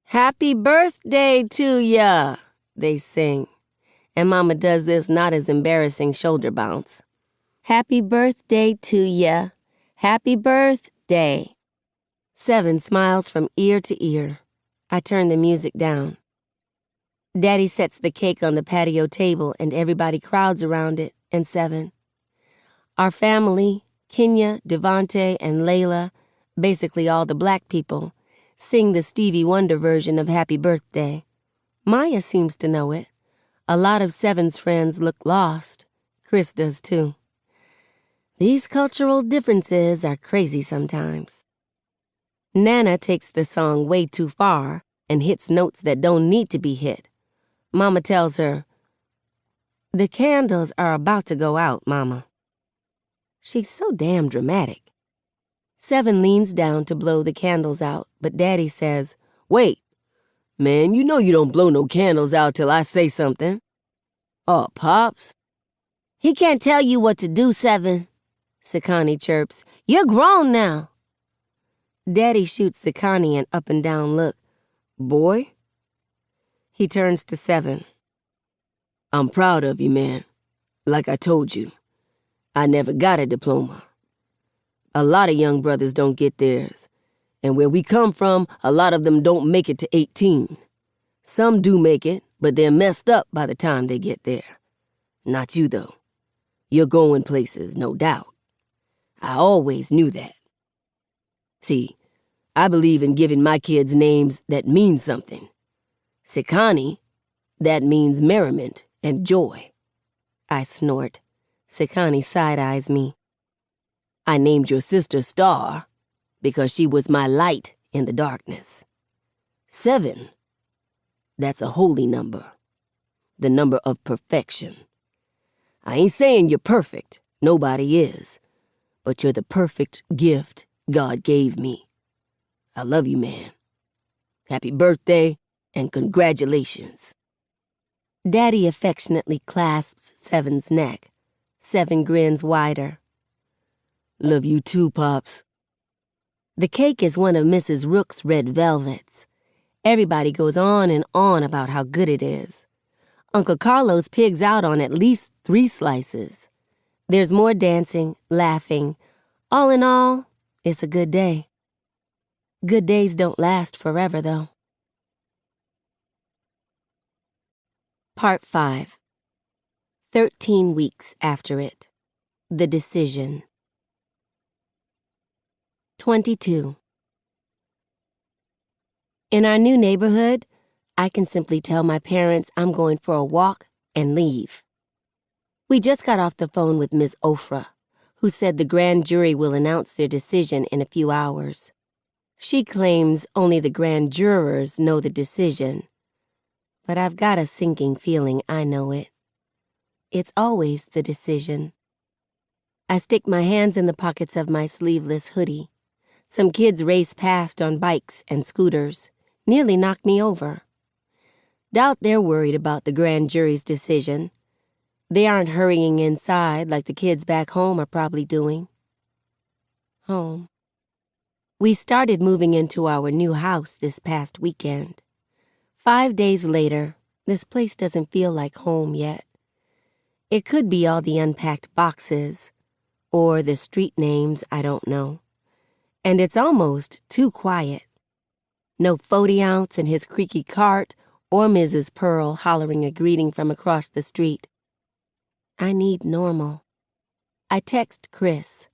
"Happy birthday to ya," they sing. And Mama does this not as embarrassing shoulder bounce. "Happy birthday to ya. Happy birth..." birthday. 7 smiles from ear to ear. I turn the music down. Daddy sets the cake on the patio table and everybody crowds around it, and 7. Our family, Kenya, Devontae, and Layla, basically all the black people, sing the Stevie Wonder version of Happy Birthday. Maya seems to know it. A lot of 7's friends look lost. Chris does too. These cultural differences are crazy sometimes. Nana takes the song way too far and hits notes that don't need to be hit. Mama tells her, "The candles are about to go out, Mama." She's so damn dramatic. 7 leans down to blow the candles out, but Daddy says, "Wait. Man, you know you don't blow no candles out till I say something." "Oh, Pops." "He can't tell you what to do, 7. Sekani chirps. "You're grown now." Daddy shoots Sekani an up and down look. "Boy?" He turns to 7. "I'm proud of you, man. Like I told you, I never got a diploma. A lot of young brothers don't get theirs, and where we come from, a lot of them don't make it to 18. Some do make it, but they're messed up by the time they get there. Not you, though. You're going places, no doubt. I always knew that. See, I believe in giving my kids names that mean something. Sekani, that means merriment and joy." I snort. Sekani side-eyes me. "I named your sister Star because she was my light in the darkness. 7, that's a holy number, the number of perfection. I ain't saying you're perfect, nobody is, but you're the perfect gift God gave me. I love you, man. Happy birthday and congratulations." Daddy affectionately clasps 7's neck. 7 grins wider. "Love you too, Pops." The cake is one of Mrs. Rook's red velvets. Everybody goes on and on about how good it is. Uncle Carlos pigs out on at least 3 slices. There's more dancing, laughing. All in all, it's a good day. Good days don't last forever, though. Part 5. 13 weeks after it. The decision. 22. In our new neighborhood, I can simply tell my parents I'm going for a walk and leave. We just got off the phone with Ms. Ofra, who said the grand jury will announce their decision in a few hours. She claims only the grand jurors know the decision, but I've got a sinking feeling I know it. It's always the decision. I stick my hands in the pockets of my sleeveless hoodie. Some kids race past on bikes and scooters, nearly knock me over. Doubt they're worried about the grand jury's decision. They aren't hurrying inside like the kids back home are probably doing. Home. We started moving into our new house this past weekend. 5 days later, this place doesn't feel like home yet. It could be all the unpacked boxes, or the street names I don't know. And it's almost too quiet. No 40-ounce and his creaky cart, or Mrs. Pearl hollering a greeting from across the street. I need normal. I text Chris.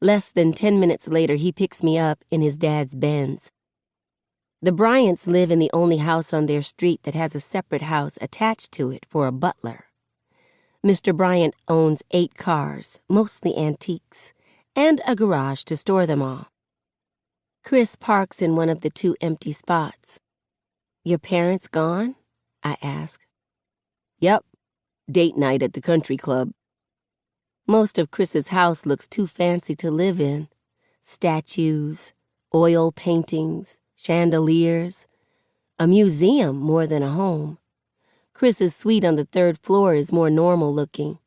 Less than 10 minutes later, he picks me up in his dad's Benz. The Bryants live in the only house on their street that has a separate house attached to it for a butler. Mr. Bryant owns 8 cars, mostly antiques, and a garage to store them all. Chris parks in one of the 2 empty spots. "Your parents gone?" I ask. "Yep. Date night at the country club." Most of Chris's house looks too fancy to live in. Statues, oil paintings, chandeliers. A museum more than a home. Chris's suite on the 3rd floor is more normal looking.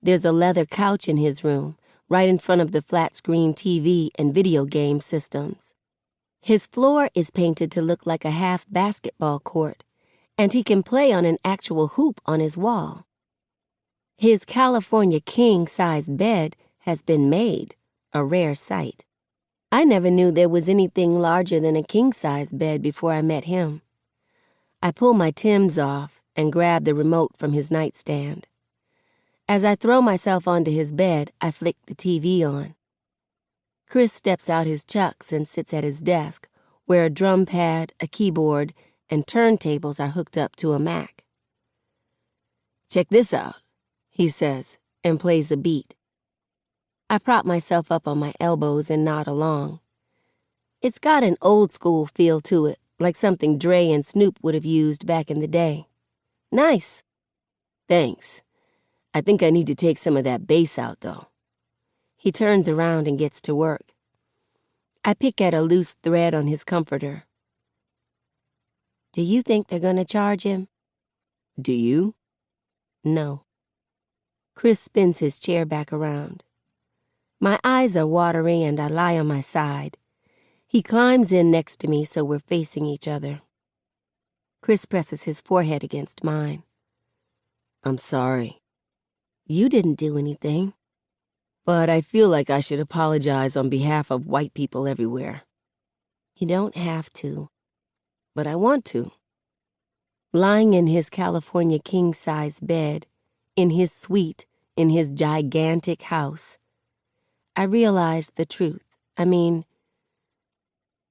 There's a leather couch in his room, right in front of the flat-screen TV and video game systems. His floor is painted to look like a half basketball court, and he can play on an actual hoop on his wall. His California king-size bed has been made, a rare sight. I never knew there was anything larger than a king-size bed before I met him. I pull my Timbs off and grab the remote from his nightstand. As I throw myself onto his bed, I flick the TV on. Chris steps out his chucks and sits at his desk, where a drum pad, a keyboard, and turntables are hooked up to a Mac. "Check this out," he says, and plays a beat. I prop myself up on my elbows and nod along. It's got an old-school feel to it, like something Dre and Snoop would have used back in the day. Nice. Thanks. I think I need to take some of that bass out, though. He turns around and gets to work. I pick at a loose thread on his comforter. Do you think they're gonna charge him? Do you? No. Chris spins his chair back around. My eyes are watery and I lie on my side. He climbs in next to me so we're facing each other. Chris presses his forehead against mine. I'm sorry. You didn't do anything. But I feel like I should apologize on behalf of white people everywhere. You don't have to. But I want to. Lying in his California king-size bed, in his suite, in his gigantic house, I realized the truth. I mean,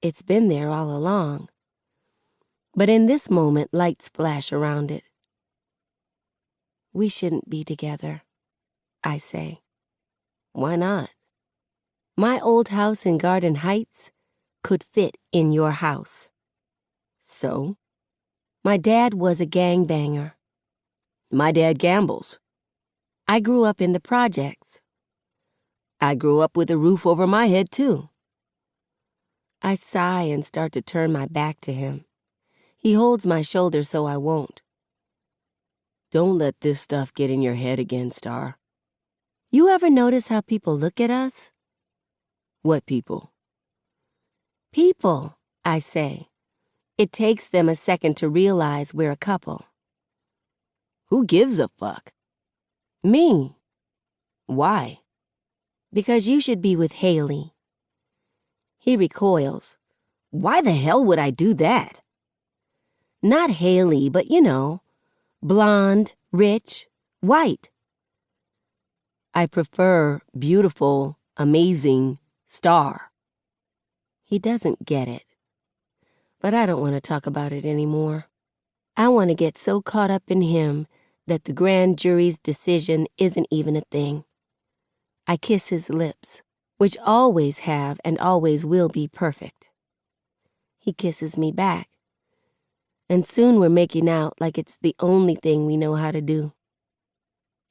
it's been there all along. But in this moment, lights flash around it. We shouldn't be together, I say. Why not? My old house in Garden Heights could fit in your house. So? My dad was a gangbanger. My dad gambles. I grew up in the projects. I grew up with a roof over my head, too. I sigh and start to turn my back to him. He holds my shoulder so I won't. Don't let this stuff get in your head again, Star. You ever notice how people look at us? What people? People, I say. It takes them a second to realize we're a couple. Who gives a fuck? Me. Why? Because you should be with Haley. He recoils. Why the hell would I do that? Not Haley, but you know, blonde, rich, white. I prefer beautiful, amazing Star. He doesn't get it. But I don't want to talk about it anymore. I want to get so caught up in him that the grand jury's decision isn't even a thing. I kiss his lips, which always have and always will be perfect. He kisses me back. And soon we're making out like it's the only thing we know how to do.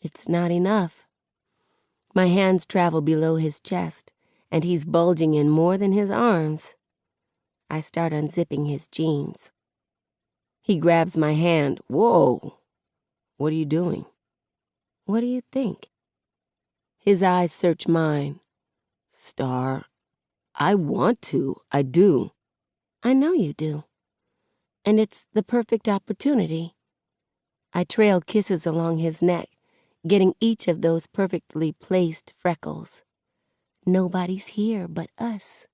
It's not enough. My hands travel below his chest, and he's bulging in more than his arms. I start unzipping his jeans. He grabs my hand. Whoa! What are you doing? What do you think? His eyes search mine. Star, I want to. I do. I know you do. And it's the perfect opportunity. I trail kisses along his neck, getting each of those perfectly placed freckles. Nobody's here but us.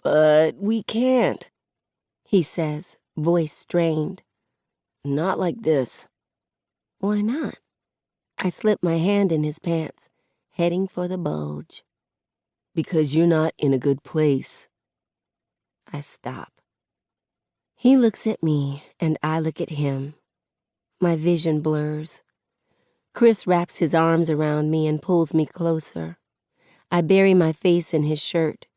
But we can't, he says, voice strained. Not like this. Why not? I slip my hand in his pants, heading for the bulge. Because you're not in a good place. I stop. He looks at me, and I look at him. My vision blurs. Chris wraps his arms around me and pulls me closer. I bury my face in his shirt.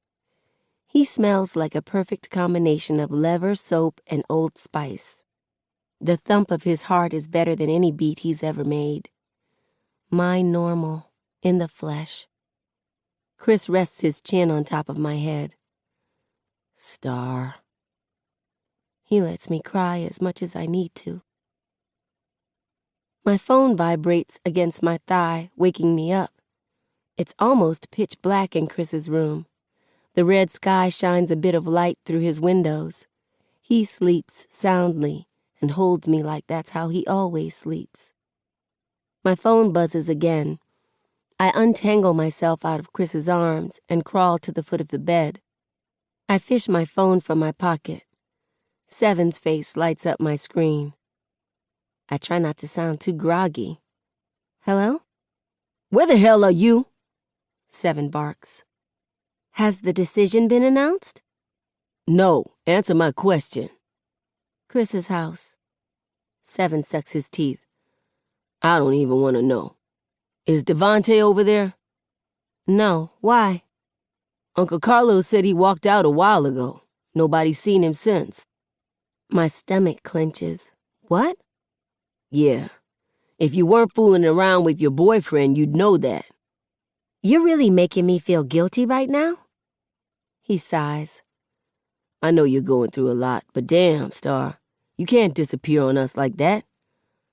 He smells like a perfect combination of leather, soap, and Old Spice. The thump of his heart is better than any beat he's ever made. Mine normal, in the flesh. Chris rests his chin on top of my head. Star. He lets me cry as much as I need to. My phone vibrates against my thigh, waking me up. It's almost pitch black in Chris's room. The red sky shines a bit of light through his windows. He sleeps soundly and holds me like that's how he always sleeps. My phone buzzes again. I untangle myself out of Chris's arms and crawl to the foot of the bed. I fish my phone from my pocket. Seven's face lights up my screen. I try not to sound too groggy. Hello? Where the hell are you? Seven barks. Has the decision been announced? No, answer my question. Chris's house. Seven sucks his teeth. I don't even want to know. Is Devante over there? No, why? Uncle Carlos said he walked out a while ago. Nobody's seen him since. My stomach clenches. What? Yeah. If you weren't fooling around with your boyfriend, you'd know that. You're really making me feel guilty right now? He sighs. I know you're going through a lot, but damn, Star, you can't disappear on us like that.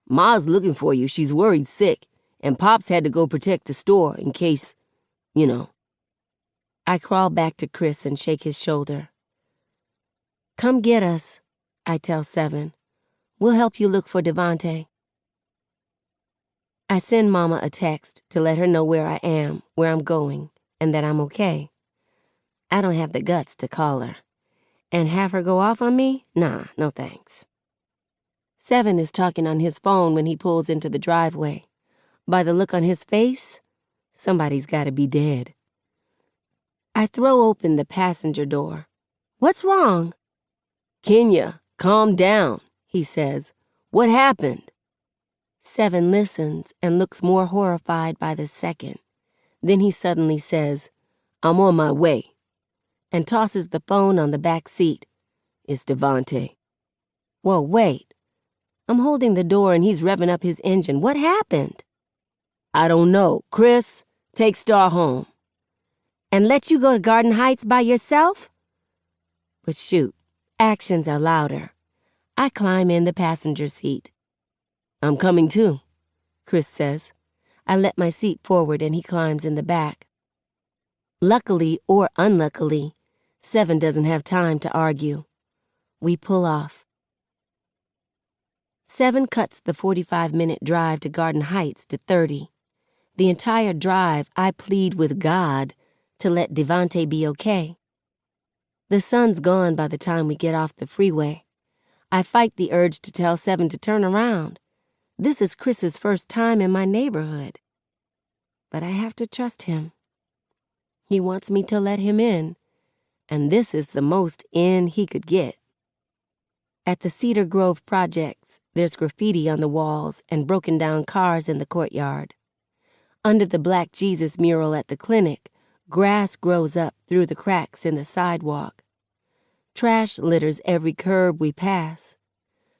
Ma's looking for you. She's worried sick, and Pops had to go protect the store in case, you know. I crawl back to Chris and shake his shoulder. Come get us, I tell Seven. We'll help you look for Devante. I send Mama a text to let her know where I am, where I'm going, and that I'm okay. I don't have the guts to call her. And have her go off on me? Nah, no thanks. Seven is talking on his phone when he pulls into the driveway. By the look on his face, somebody's gotta be dead. I throw open the passenger door. What's wrong? Kenya, calm down, he says. What happened? Seven listens and looks more horrified by the second. Then he suddenly says, I'm on my way, and tosses the phone on the back seat. It's Devante. Whoa, wait. I'm holding the door and he's revving up his engine. What happened? I don't know. Chris, take Star home. And let you go to Garden Heights by yourself? But shoot, actions are louder. I climb in the passenger seat. I'm coming too, Chris says. I let my seat forward and he climbs in the back. Luckily or unluckily, Seven doesn't have time to argue. We pull off. Seven cuts the 45-minute drive to Garden Heights to 30. The entire drive, I plead with God to let Devante be okay. The sun's gone by the time we get off the freeway. I fight the urge to tell Seven to turn around. This is Chris's first time in my neighborhood. But I have to trust him. He wants me to let him in, and this is the most in he could get. At the Cedar Grove projects, there's graffiti on the walls and broken down cars in the courtyard. Under the Black Jesus mural at the clinic, grass grows up through the cracks in the sidewalk. Trash litters every curb we pass.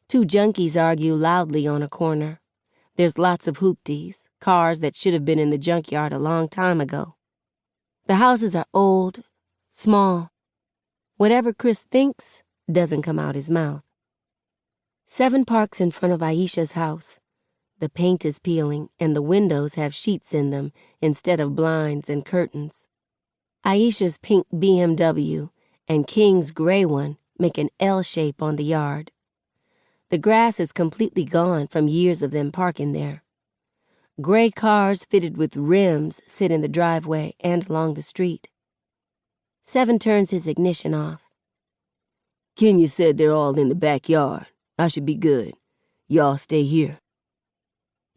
Two junkies argue loudly on a corner. There's lots of hoopties, cars that should have been in the junkyard a long time ago. The houses are old, small. Whatever Chris thinks doesn't come out his mouth. Seven parks in front of Aisha's house. The paint is peeling and the windows have sheets in them instead of blinds and curtains. Aisha's pink BMW and King's gray one make an L shape on the yard. The grass is completely gone from years of them parking there. Gray cars fitted with rims sit in the driveway and along the street. Seven turns his ignition off. Kenya said they're all in the backyard. I should be good. Y'all stay here.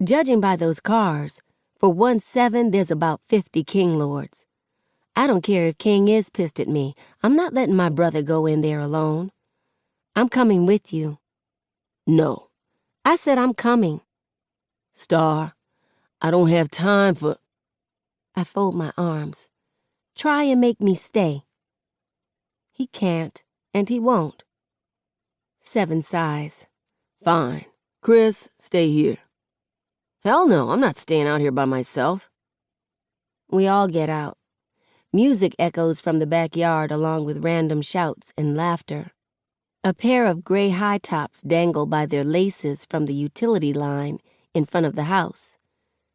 Judging by those cars, for 1-7 there's about 50 King Lords. I don't care if King is pissed at me. I'm not letting my brother go in there alone. I'm coming with you. No. I said I'm coming. Star, I don't have time for... I fold my arms. Try and make me stay. He can't, and he won't. Seven sighs. Fine. Chris, stay here. Hell no, I'm not staying out here by myself. We all get out. Music echoes from the backyard along with random shouts and laughter. A pair of gray high tops dangle by their laces from the utility line in front of the house,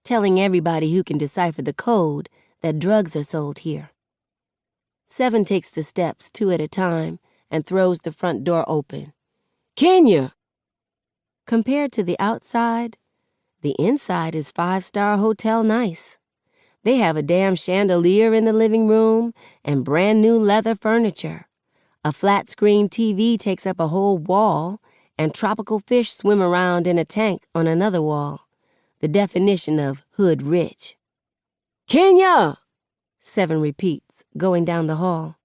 telling everybody who can decipher the code that drugs are sold here. Seven takes the steps 2 at a time and throws the front door open. Kenya! Compared to the outside, the inside is 5-star hotel nice. They have a damn chandelier in the living room and brand new leather furniture. A flat-screen TV takes up a whole wall, and tropical fish swim around in a tank on another wall. The definition of hood rich. "Kenya!" Seven repeats, going down the hall.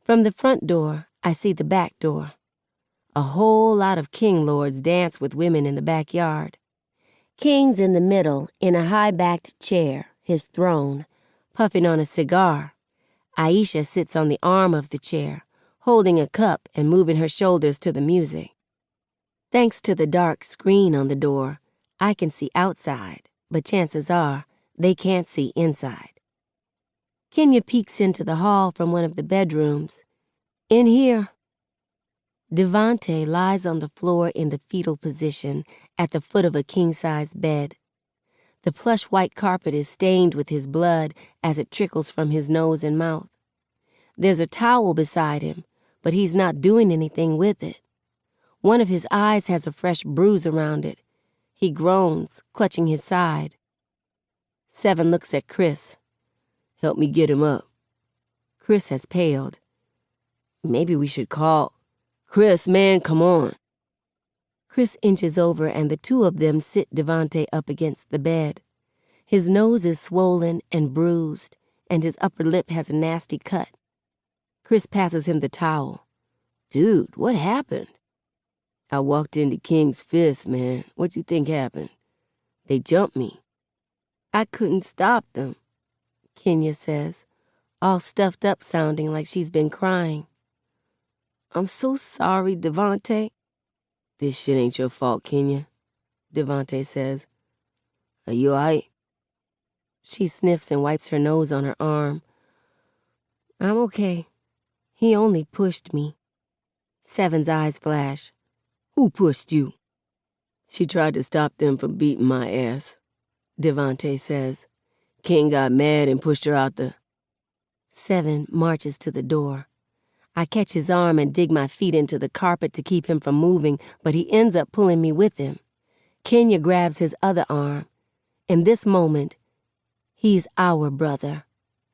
From the front door, I see the back door. A whole lot of king lords dance with women in the backyard. King's in the middle, in a high-backed chair, his throne, puffing on a cigar. Aisha sits on the arm of the chair, holding a cup and moving her shoulders to the music. Thanks to the dark screen on the door, I can see outside, but chances are they can't see inside. Kenya peeks into the hall from one of the bedrooms. "In here." Devante lies on the floor in the fetal position at the foot of a king-size bed. The plush white carpet is stained with his blood as it trickles from his nose and mouth. There's a towel beside him, but he's not doing anything with it. One of his eyes has a fresh bruise around it. He groans, clutching his side. Seven looks at Chris. "Help me get him up." Chris has paled. "Maybe we should call..." "Chris, man, come on." Chris inches over and the two of them sit Devante up against the bed. His nose is swollen and bruised, and his upper lip has a nasty cut. Chris passes him the towel. "Dude, what happened?" "I walked into King's Fist, man. What you think happened?" "They jumped me." "I couldn't stop them," Kenya says, all stuffed up sounding like she's been crying. "I'm so sorry, Devante." "This shit ain't your fault, Kenya," Devante says. "Are you all right?" She sniffs and wipes her nose on her arm. "I'm okay. He only pushed me." Seven's eyes flash. "Who pushed you?" "She tried to stop them from beating my ass," Devante says. "King got mad and pushed her out the..." Seven marches to the door. I catch his arm and dig my feet into the carpet to keep him from moving, but he ends up pulling me with him. Kenya grabs his other arm. In this moment, he's our brother,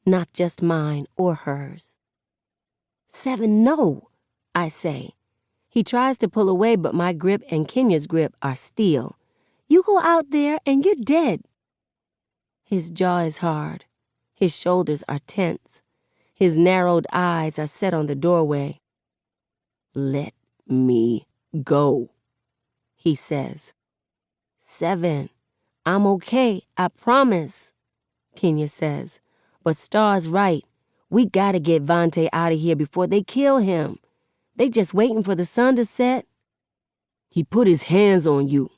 not just mine or hers. "Seven, no," I say. He tries to pull away, but my grip and Kenya's grip are steel. "You go out there and you're dead." His jaw is hard. His shoulders are tense. His narrowed eyes are set on the doorway. "Let me go," he says. "Seven, I'm okay, I promise," Kenya says. "But Star's right. We gotta get Vante out of here before they kill him. They just waiting for the sun to set." "He put his hands on you,"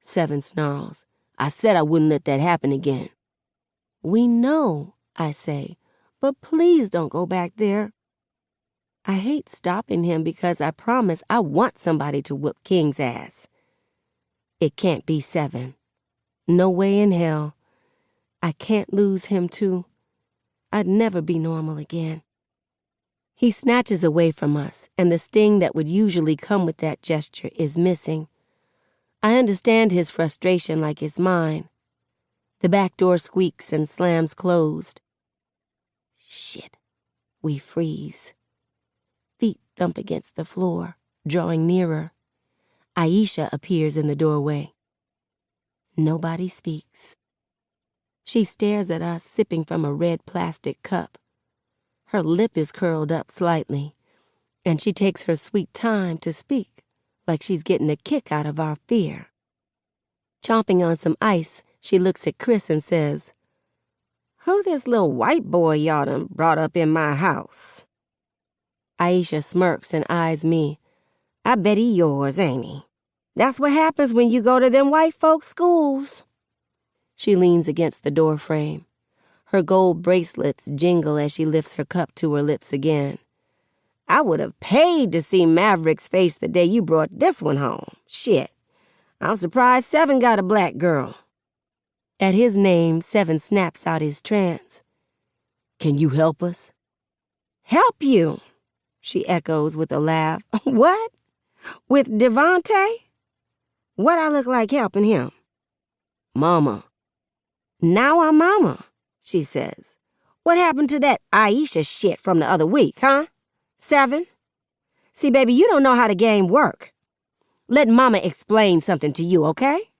Seven snarls. "I said I wouldn't let that happen again." "We know," I say, "but please don't go back there." I hate stopping him because I promise I want somebody to whoop King's ass. It can't be Seven. No way in hell. I can't lose him too. I'd never be normal again. He snatches away from us, and the sting that would usually come with that gesture is missing. I understand his frustration like it's mine. The back door squeaks and slams closed. Shit. We freeze. Feet thump against the floor, drawing nearer. Aisha appears in the doorway. Nobody speaks. She stares at us, sipping from a red plastic cup. Her lip is curled up slightly, and she takes her sweet time to speak, like she's getting a kick out of our fear. Chomping on some ice, she looks at Chris and says, "Who this little white boy y'all done brought up in my house?" Aisha smirks and eyes me. "I bet he yours, ain't he? That's what happens when you go to them white folks' schools." She leans against the door frame. Her gold bracelets jingle as she lifts her cup to her lips again. "I would have paid to see Maverick's face the day you brought this one home. Shit. I'm surprised Seven got a black girl." At his name, Seven snaps out his trance. "Can you help us?" "Help you?" she echoes with a laugh. "What? With Devante? What I look like helping him?" "Mama." Now our mama, she says. What happened to that Aisha shit from the other week, huh? 7? See, baby, you don't know how the game work. Let mama explain something to you, okay?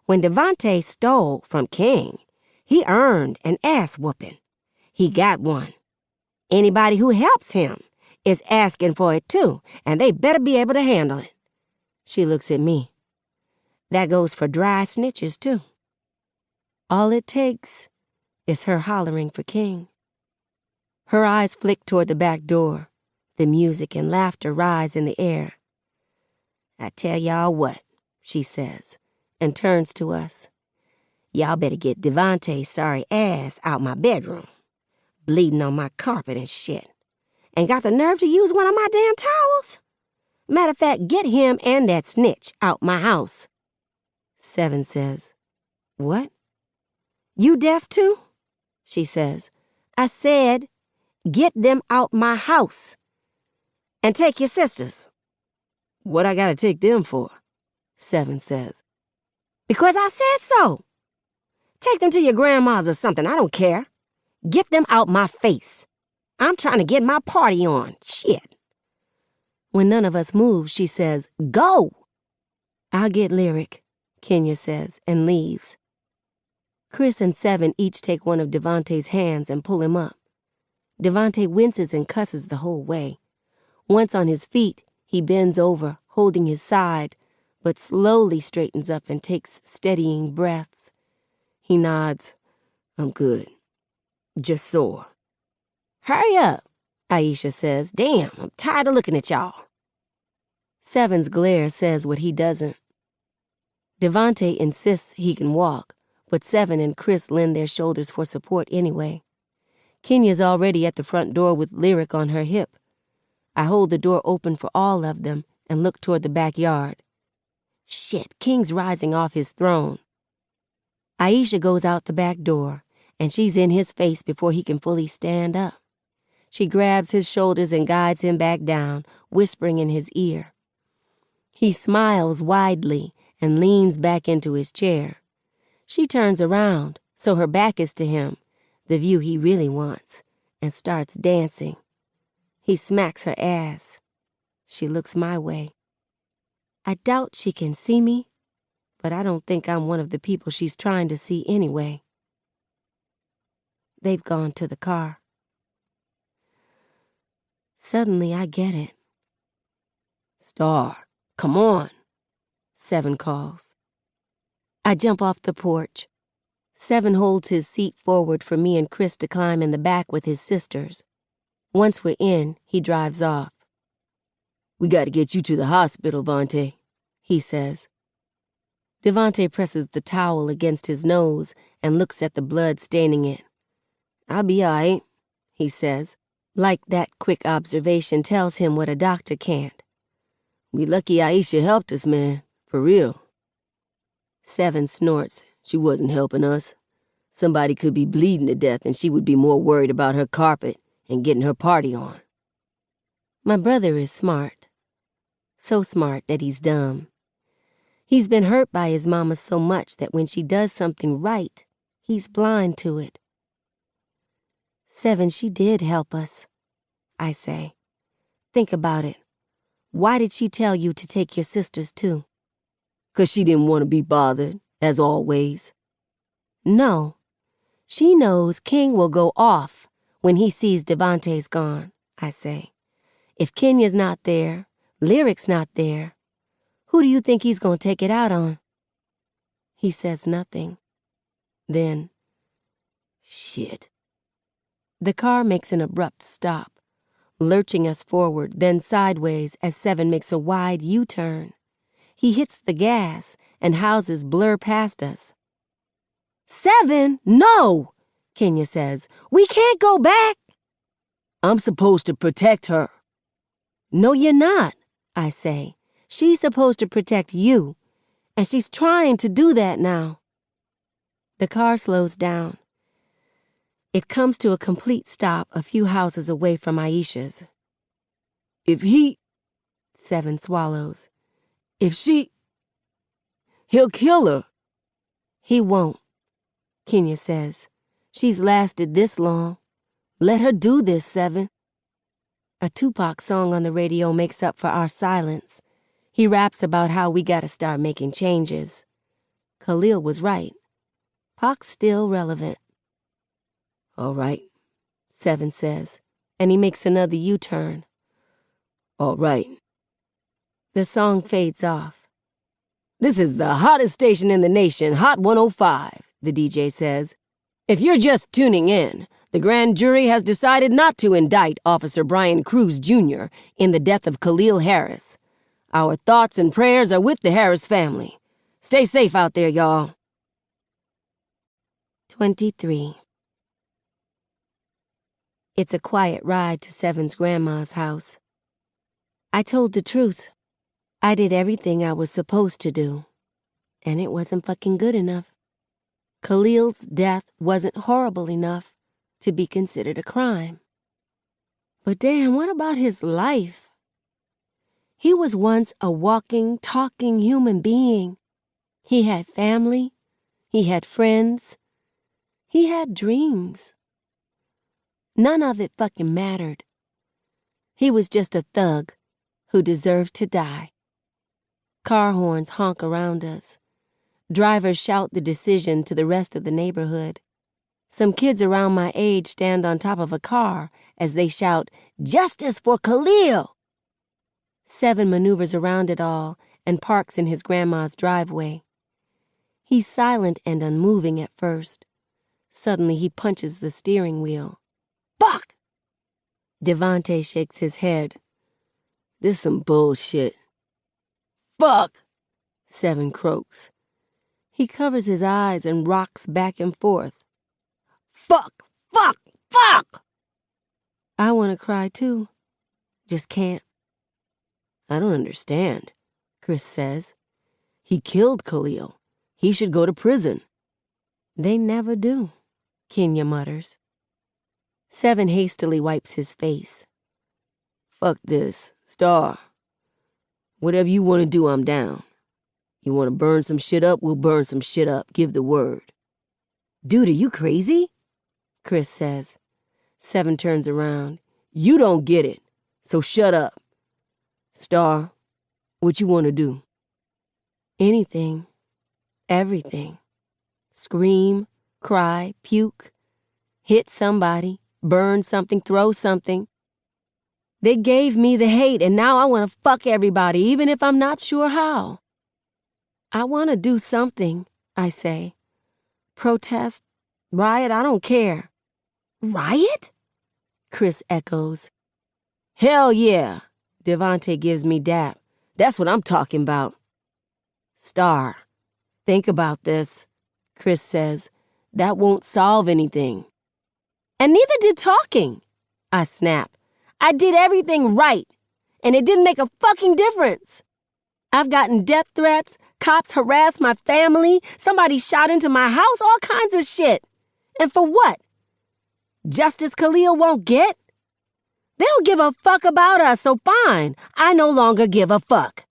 When Devante stole from King, he earned an ass whooping. He got one. Anybody who helps him is asking for it too, and they better be able to handle it. She looks at me. That goes for dry snitches too. All it takes is her hollering for King. Her eyes flick toward the back door. The music and laughter rise in the air. I tell y'all what, she says, and turns to us. Y'all better get Devante's sorry ass out my bedroom. Bleeding on my carpet and shit. And got the nerve to use one of my damn towels? Matter of fact, get him and that snitch out my house. 7 says, What? You deaf too? She says, I said, get them out my house. And take your sisters. What I gotta take them for? 7 says, Because I said so. Take them to your grandma's or something, I don't care. Get them out my face. I'm trying to get my party on. Shit. When none of us move, she says, Go. I'll get Lyric, Kenya says, and leaves. Chris and 7 each take one of Devante's hands and pull him up. Devante winces and cusses the whole way. Once on his feet, he bends over, holding his side, but slowly straightens up and takes steadying breaths. He nods. I'm good. Just sore. Hurry up, Aisha says. Damn, I'm tired of looking at y'all. 7's glare says what he doesn't. Devante insists he can walk, but 7 and Chris lend their shoulders for support anyway. Kenya's already at the front door with Lyric on her hip. I hold the door open for all of them and look toward the backyard. Shit, King's rising off his throne. Aisha goes out the back door, and she's in his face before he can fully stand up. She grabs his shoulders and guides him back down, whispering in his ear. He smiles widely and leans back into his chair. She turns around, so her back is to him, the view he really wants, and starts dancing. He smacks her ass. She looks my way. I doubt she can see me, but I don't think I'm one of the people she's trying to see anyway. They've gone to the car. Suddenly I get it. Star, come on, 7 calls. I jump off the porch. 7 holds his seat forward for me and Chris to climb in the back with his sisters. Once we're in, he drives off. We gotta get you to the hospital, Vontae, he says. Devante presses the towel against his nose and looks at the blood staining it. I'll be all right, he says, like that quick observation tells him what a doctor can't. We lucky Aisha helped us, man, for real. 7 snorts. She wasn't helping us. Somebody could be bleeding to death and she would be more worried about her carpet and getting her party on. My brother is smart. So smart that he's dumb. He's been hurt by his mama so much that when she does something right, he's blind to it. 7, she did help us, I say. Think about it. Why did she tell you to take your sisters too? 'Cause she didn't want to be bothered, as always. No. She knows King will go off when he sees Devante's gone, I say. If Kenya's not there, Lyric's not there, who do you think he's going to take it out on? He says nothing. Then, shit. The car makes an abrupt stop, lurching us forward, then sideways as 7 makes a wide U-turn. He hits the gas and houses blur past us. 7, no, Kenya says. We can't go back. I'm supposed to protect her. No, you're not, I say. She's supposed to protect you, and she's trying to do that now. The car slows down. It comes to a complete stop a few houses away from Aisha's. If he... 7 swallows. If she... He'll kill her. He won't. Kenya says. She's lasted this long. Let her do this, Seven. A Tupac song on the radio makes up for our silence. He raps about how we gotta start making changes. Khalil was right. Pac's still relevant. All right, Seven says, and he makes another U-turn. all right. The song fades off. This is the hottest station in the nation, Hot 105, the DJ says. If you're just tuning in, the grand jury has decided not to indict Officer Brian Cruz Jr. in the death of Khalil Harris. Our thoughts and prayers are with the Harris family. Stay safe out there, y'all. 23. It's a quiet ride to Seven's grandma's house. I told the truth. I did everything I was supposed to do. And it wasn't fucking good enough. Khalil's death wasn't horrible enough to be considered a crime. But damn, what about his life? He was once a walking, talking human being. He had family. He had friends. He had dreams. None of it fucking mattered. He was just a thug who deserved to die. Car horns honk around us. Drivers shout the decision to the rest of the neighborhood. Some kids around my age stand on top of a car as they shout, "Justice for Khalil!" Seven maneuvers around it all and parks in his grandma's driveway. He's silent and unmoving at first. Suddenly he punches the steering wheel. "Fuck!" Devante shakes his head. This some bullshit. "Fuck!" Seven croaks. He covers his eyes and rocks back and forth. "Fuck! Fuck! Fuck!" I want to cry too. Just can't. I don't understand, Chris says. He killed Khalil. He should go to prison. They never do, Kenya mutters. Seven hastily wipes his face. Fuck this, Star. Whatever you want to do, I'm down. You want to burn some shit up, we'll burn some shit up. Give the word. Dude, are you crazy? Chris says. Seven turns around. You don't get it, so shut up. Star, what you want to do? Anything. Everything. Scream, cry, puke, hit somebody, burn something, throw something. They gave me the hate and now I want to fuck everybody, even if I'm not sure how. I want to do something, I say. Protest, riot, I don't care. Riot? Chris echoes. Hell yeah, Devante gives me dap. That's what I'm talking about. Star, think about this, Chris says. That won't solve anything. And neither did talking, I snap. I did everything right, and it didn't make a fucking difference. I've gotten death threats, cops harassed my family, somebody shot into my house, all kinds of shit. And for what? Justice Khalil won't get? They don't give a fuck about us, so fine. I no longer give a fuck.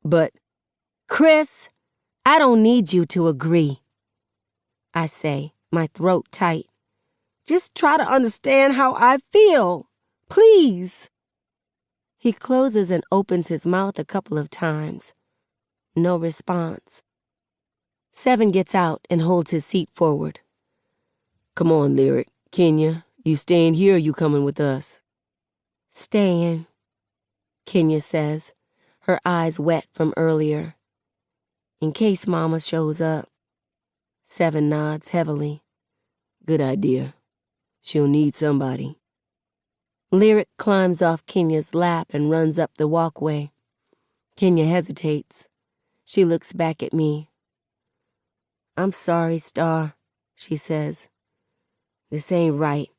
But, Chris, I don't need you to agree. I say, my throat tight. Just try to understand how I feel. Please. He closes and opens his mouth a couple of times. No response. Seven gets out and holds his seat forward. Come on, Lyric. Kenya, you staying here or you coming with us? Staying, Kenya says, her eyes wet from earlier. In case Mama shows up. Seven nods heavily. Good idea. She'll need somebody. Lyric climbs off Kenya's lap and runs up the walkway. Kenya hesitates. She looks back at me. I'm sorry, Star, she says. This ain't right.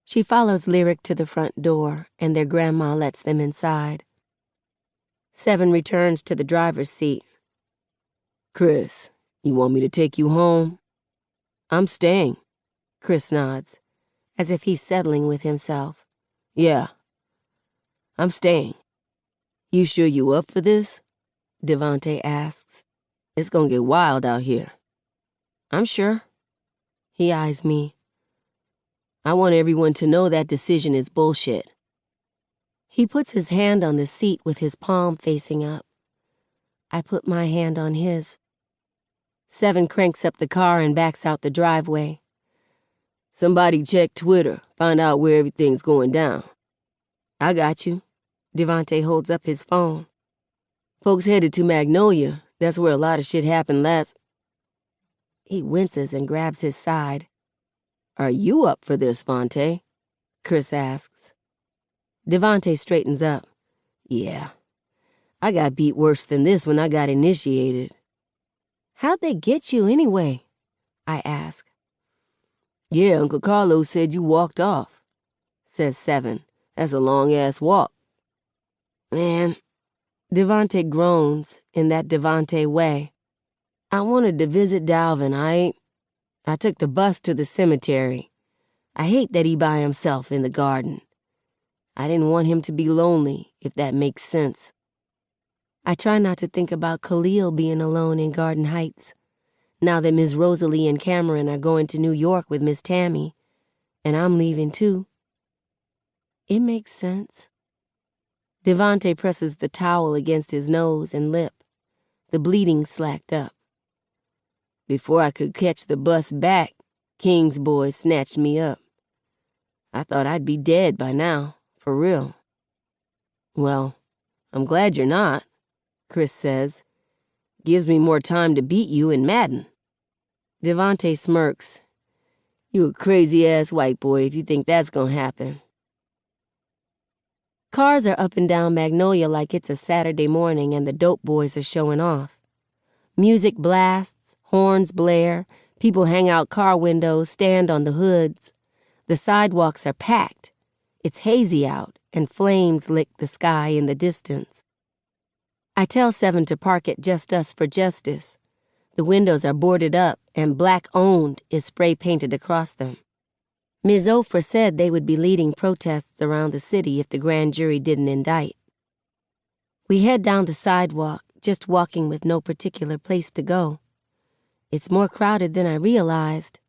She follows Lyric to the front door, and their grandma lets them inside. Seven returns to the driver's seat. Chris, you want me to take you home? I'm staying, Chris nods, as if he's settling with himself. Yeah, I'm staying. You sure you up for this? Devante asks. It's gonna get wild out here. I'm sure. He eyes me. I want everyone to know that decision is bullshit. He puts his hand on the seat with his palm facing up. I put my hand on his. Seven cranks up the car and backs out the driveway. Somebody check Twitter, find out where everything's going down. I got you. Devontae holds up his phone. Folks headed to Magnolia. That's where a lot of shit happened last. He winces and grabs his side. Are you up for this, Vontae? Chris asks. Devontae straightens up. Yeah. I got beat worse than this when I got initiated. How'd they get you anyway? I ask. Yeah, Uncle Carlos said you walked off, says Seven. That's a long-ass walk. Man, Devontae groans in that Devontae way. I wanted to visit Dalvin. I took the bus to the cemetery. I hate that he by himself in the garden. I didn't want him to be lonely, if that makes sense. I try not to think about Khalil being alone in Garden Heights, now that Miss Rosalie and Cameron are going to New York with Miss Tammy, and I'm leaving too. It makes sense. Devontae presses the towel against his nose and lip. The bleeding slacked up. Before I could catch the bus back, King's boys snatched me up. I thought I'd be dead by now, for real. Well, I'm glad you're not, Chris says. Gives me more time to beat you in Madden. Devontae smirks. You a crazy-ass white boy if you think that's gonna happen. Cars are up and down Magnolia like it's a Saturday morning and the dope boys are showing off. Music blasts, horns blare, people hang out car windows, stand on the hoods. The sidewalks are packed. It's hazy out, and flames lick the sky in the distance. I tell Seven to park at Just Us for Justice. The windows are boarded up, and Black Owned is spray-painted across them. Ms. Ophra said they would be leading protests around the city if the grand jury didn't indict. We head down the sidewalk, just walking with no particular place to go. It's more crowded than I realized.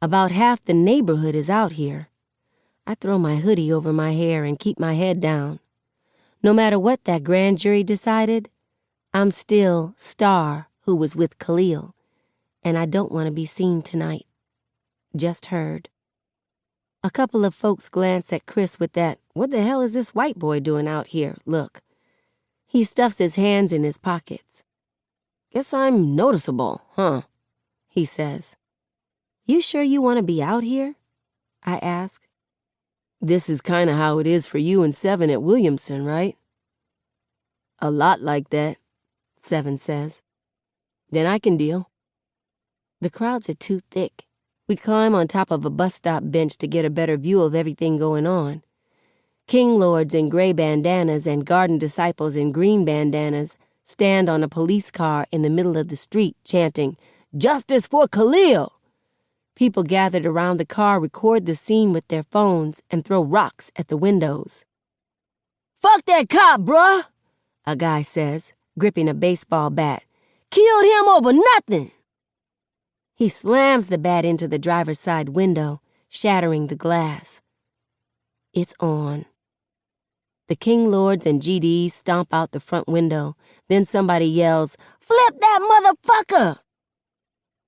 About half the neighborhood is out here. I throw my hoodie over my hair and keep my head down. No matter what that grand jury decided, I'm still Star, who was with Khalil, and I don't want to be seen tonight. Just heard. A couple of folks glance at Chris with that, "What the hell is this white boy doing out here?" look. He stuffs his hands in his pockets. Guess I'm noticeable, huh? He says. You sure you want to be out here? I ask. This is kind of how it is for you and Seven at Williamson, right? A lot like that, Seven says. Then I can deal. The crowds are too thick. We climb on top of a bus stop bench to get a better view of everything going on. King Lords in gray bandanas and Garden Disciples in green bandanas stand on a police car in the middle of the street chanting, "Justice for Khalil!" People gathered around the car record the scene with their phones and throw rocks at the windows. "Fuck that cop, bruh," a guy says, gripping a baseball bat. "Killed him over nothing." He slams the bat into the driver's side window, shattering the glass. It's on. The King Lords and GDs stomp out the front window. Then somebody yells, "Flip that motherfucker!"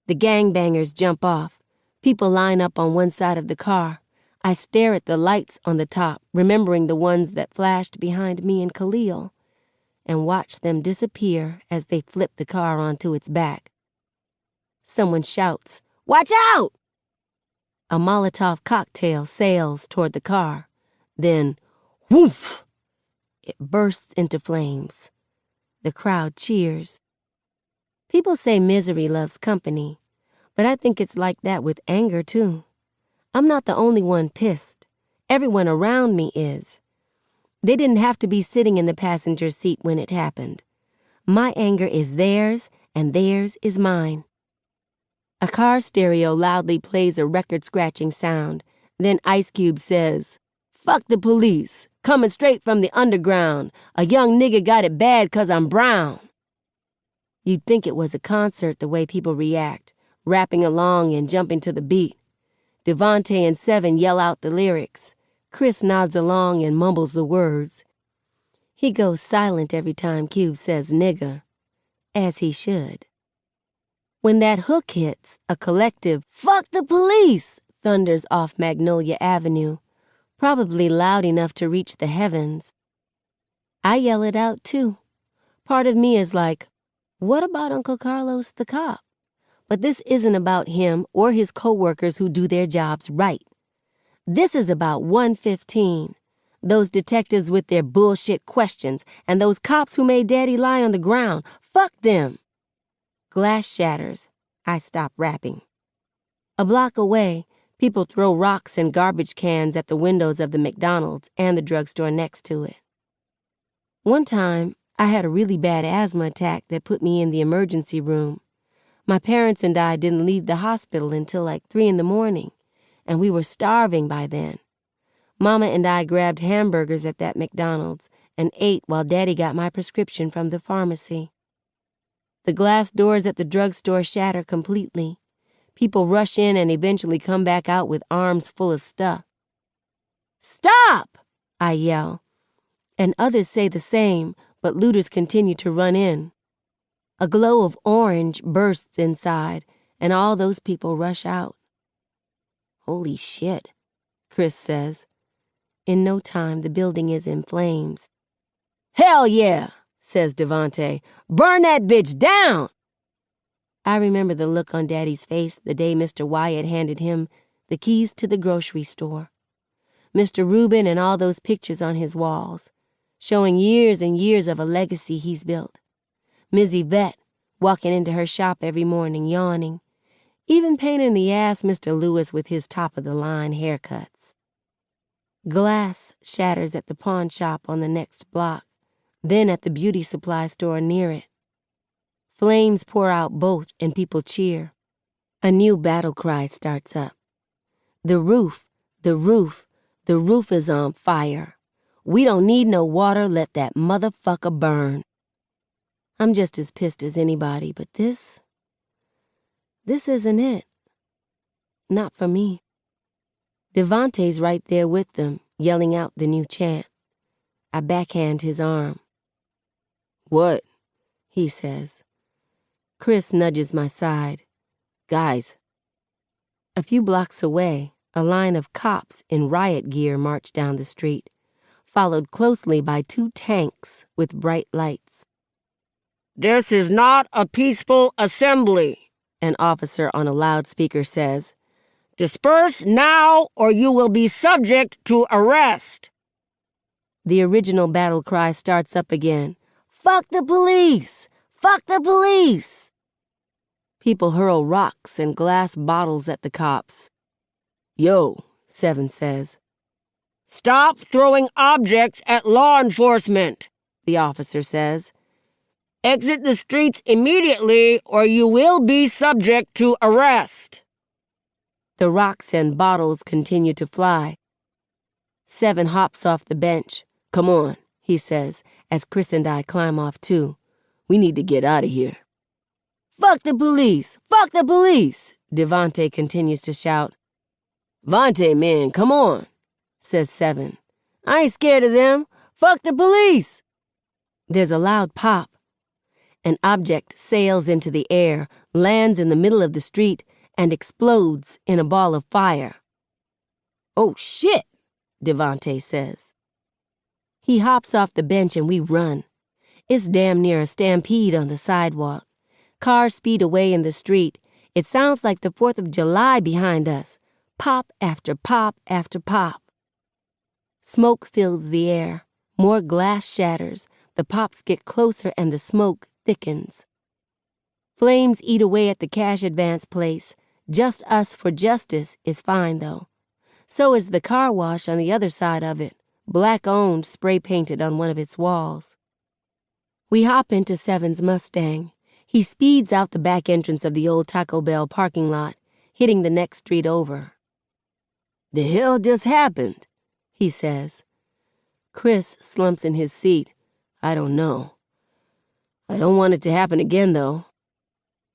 The gangbangers jump off. People line up on one side of the car. I stare at the lights on the top, remembering the ones that flashed behind me and Khalil, and watch them disappear as they flip the car onto its back. Someone shouts, "Watch out!" A Molotov cocktail sails toward the car. Then, whoof! It bursts into flames. The crowd cheers. People say misery loves company, but I think it's like that with anger, too. I'm not the only one pissed. Everyone around me is. They didn't have to be sitting in the passenger seat when it happened. My anger is theirs, and theirs is mine. A car stereo loudly plays a record-scratching sound. Then Ice Cube says, "Fuck the police. Coming straight from the underground. A young nigga got it bad 'cause I'm brown." You'd think it was a concert the way people react. rapping along and jumping to the beat. Devontae and Seven yell out the lyrics. Chris nods along and mumbles the words. He goes silent every time Cube says nigga, as he should. When that hook hits, a collective "Fuck the police!" thunders off Magnolia Avenue, probably loud enough to reach the heavens. I yell it out too. Part of me is like, what about Uncle Carlos the cop? But this isn't about him or his co-workers who do their jobs right. This is about 115, those detectives with their bullshit questions, and those cops who made Daddy lie on the ground. Fuck them. Glass shatters. I stop rapping. A block away, people throw rocks and garbage cans at the windows of the McDonald's and the drugstore next to it. One time, I had a really bad asthma attack that put me in the emergency room. My parents and I didn't leave the hospital until like 3 a.m, and we were starving by then. Mama and I grabbed hamburgers at that McDonald's and ate while Daddy got my prescription from the pharmacy. The glass doors at the drugstore shatter completely. People rush in and eventually come back out with arms full of stuff. "Stop!" I yell. And others say the same, but looters continue to run in. A glow of orange bursts inside, and all those people rush out. "Holy shit," Chris says. In no time, the building is in flames. "Hell yeah," says Devontae. "Burn that bitch down!" I remember the look on Daddy's face the day Mr. Wyatt handed him the keys to the grocery store. Mr. Rubin and all those pictures on his walls, showing years and years of a legacy he's built. Ms. Yvette walking into her shop every morning yawning, even pain in the ass Mr. Lewis with his top-of-the-line haircuts. Glass shatters at the pawn shop on the next block, then at the beauty supply store near it. Flames pour out both and people cheer. A new battle cry starts up. The roof, the roof, the roof is on fire. We don't need no water, let that motherfucker burn. I'm just as pissed as anybody, but this isn't it. Not for me. Devontae's right there with them, yelling out the new chant. I backhand his arm. "What?" he says. Chris nudges my side. "Guys." A few blocks away, a line of cops in riot gear marched down the street, followed closely by 2 tanks with bright lights. "This is not a peaceful assembly," an officer on a loudspeaker says. "Disperse now or you will be subject to arrest." The original battle cry starts up again. "Fuck the police! Fuck the police!" People hurl rocks and glass bottles at the cops. "Yo," Seven says. "Stop throwing objects at law enforcement," the officer says. "Exit the streets immediately or you will be subject to arrest." The rocks and bottles continue to fly. Seven hops off the bench. "Come on," he says, as Chris and I climb off too. "We need to get out of here." "Fuck the police! Fuck the police!" Devontae continues to shout. "Vontae, man, come on," says Seven. "I ain't scared of them. Fuck the police!" There's a loud pop. An object sails into the air, lands in the middle of the street, and explodes in a ball of fire. "Oh, shit," Devontae says. He hops off the bench and we run. It's damn near a stampede on the sidewalk. Cars speed away in the street. It sounds like the 4th of July behind us. Pop after pop after pop. Smoke fills the air. More glass shatters. The pops get closer and the smoke thickens. Flames eat away at the cash advance place. Just Us for Justice is fine, though. So is the car wash on the other side of it, black-owned, spray-painted on one of its walls. We hop into Seven's Mustang. He speeds out the back entrance of the old Taco Bell parking lot, hitting the next street over. "The hell just happened?" he says. Chris slumps in his seat. "I don't know. I don't want it to happen again, though.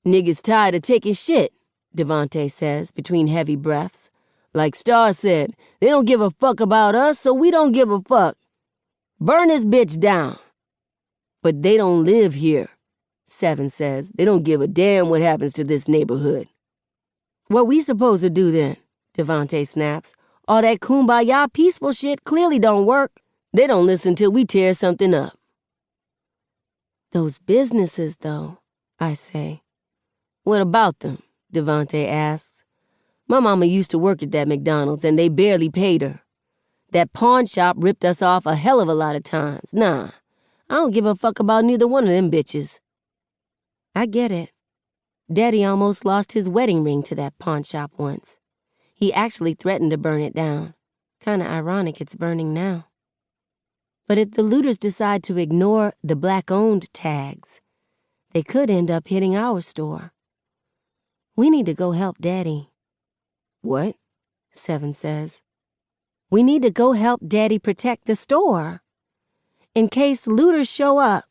Niggas tired of taking shit," Devontae says between heavy breaths. Like Star said, they don't give a fuck about us, so we don't give a fuck. Burn this bitch down. But they don't live here, Seven says. They don't give a damn what happens to this neighborhood. What we supposed to do then? Devontae snaps. All that kumbaya peaceful shit clearly don't work. They don't listen till we tear something up. Those businesses, though, I say. What about them? Devontae asks. My mama used to work at that McDonald's and they barely paid her. That pawn shop ripped us off a hell of a lot of times. Nah, I don't give a fuck about neither one of them bitches. I get it. Daddy almost lost his wedding ring to that pawn shop once. He actually threatened to burn it down. Kinda ironic it's burning now. But if the looters decide to ignore the black-owned tags, they could end up hitting our store. We need to go help Daddy. What? Seven says. We need to go help Daddy protect the store. In case looters show up.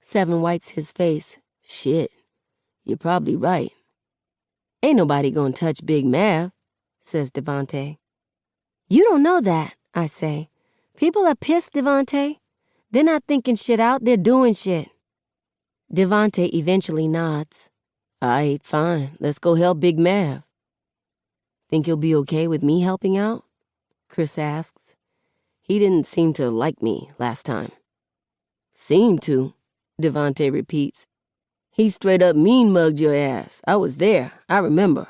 Seven wipes his face. Shit, you're probably right. Ain't nobody gonna touch Big Mav, says Devontae. You don't know that, I say. People are pissed, Devontae. They're not thinking shit out, they're doing shit. Devontae eventually nods. Aight, fine. Let's go help Big Mav. Think he'll be okay with me helping out? Chris asks. He didn't seem to like me last time. Seem to, Devontae repeats. He straight up mean-mugged your ass. I was there. I remember.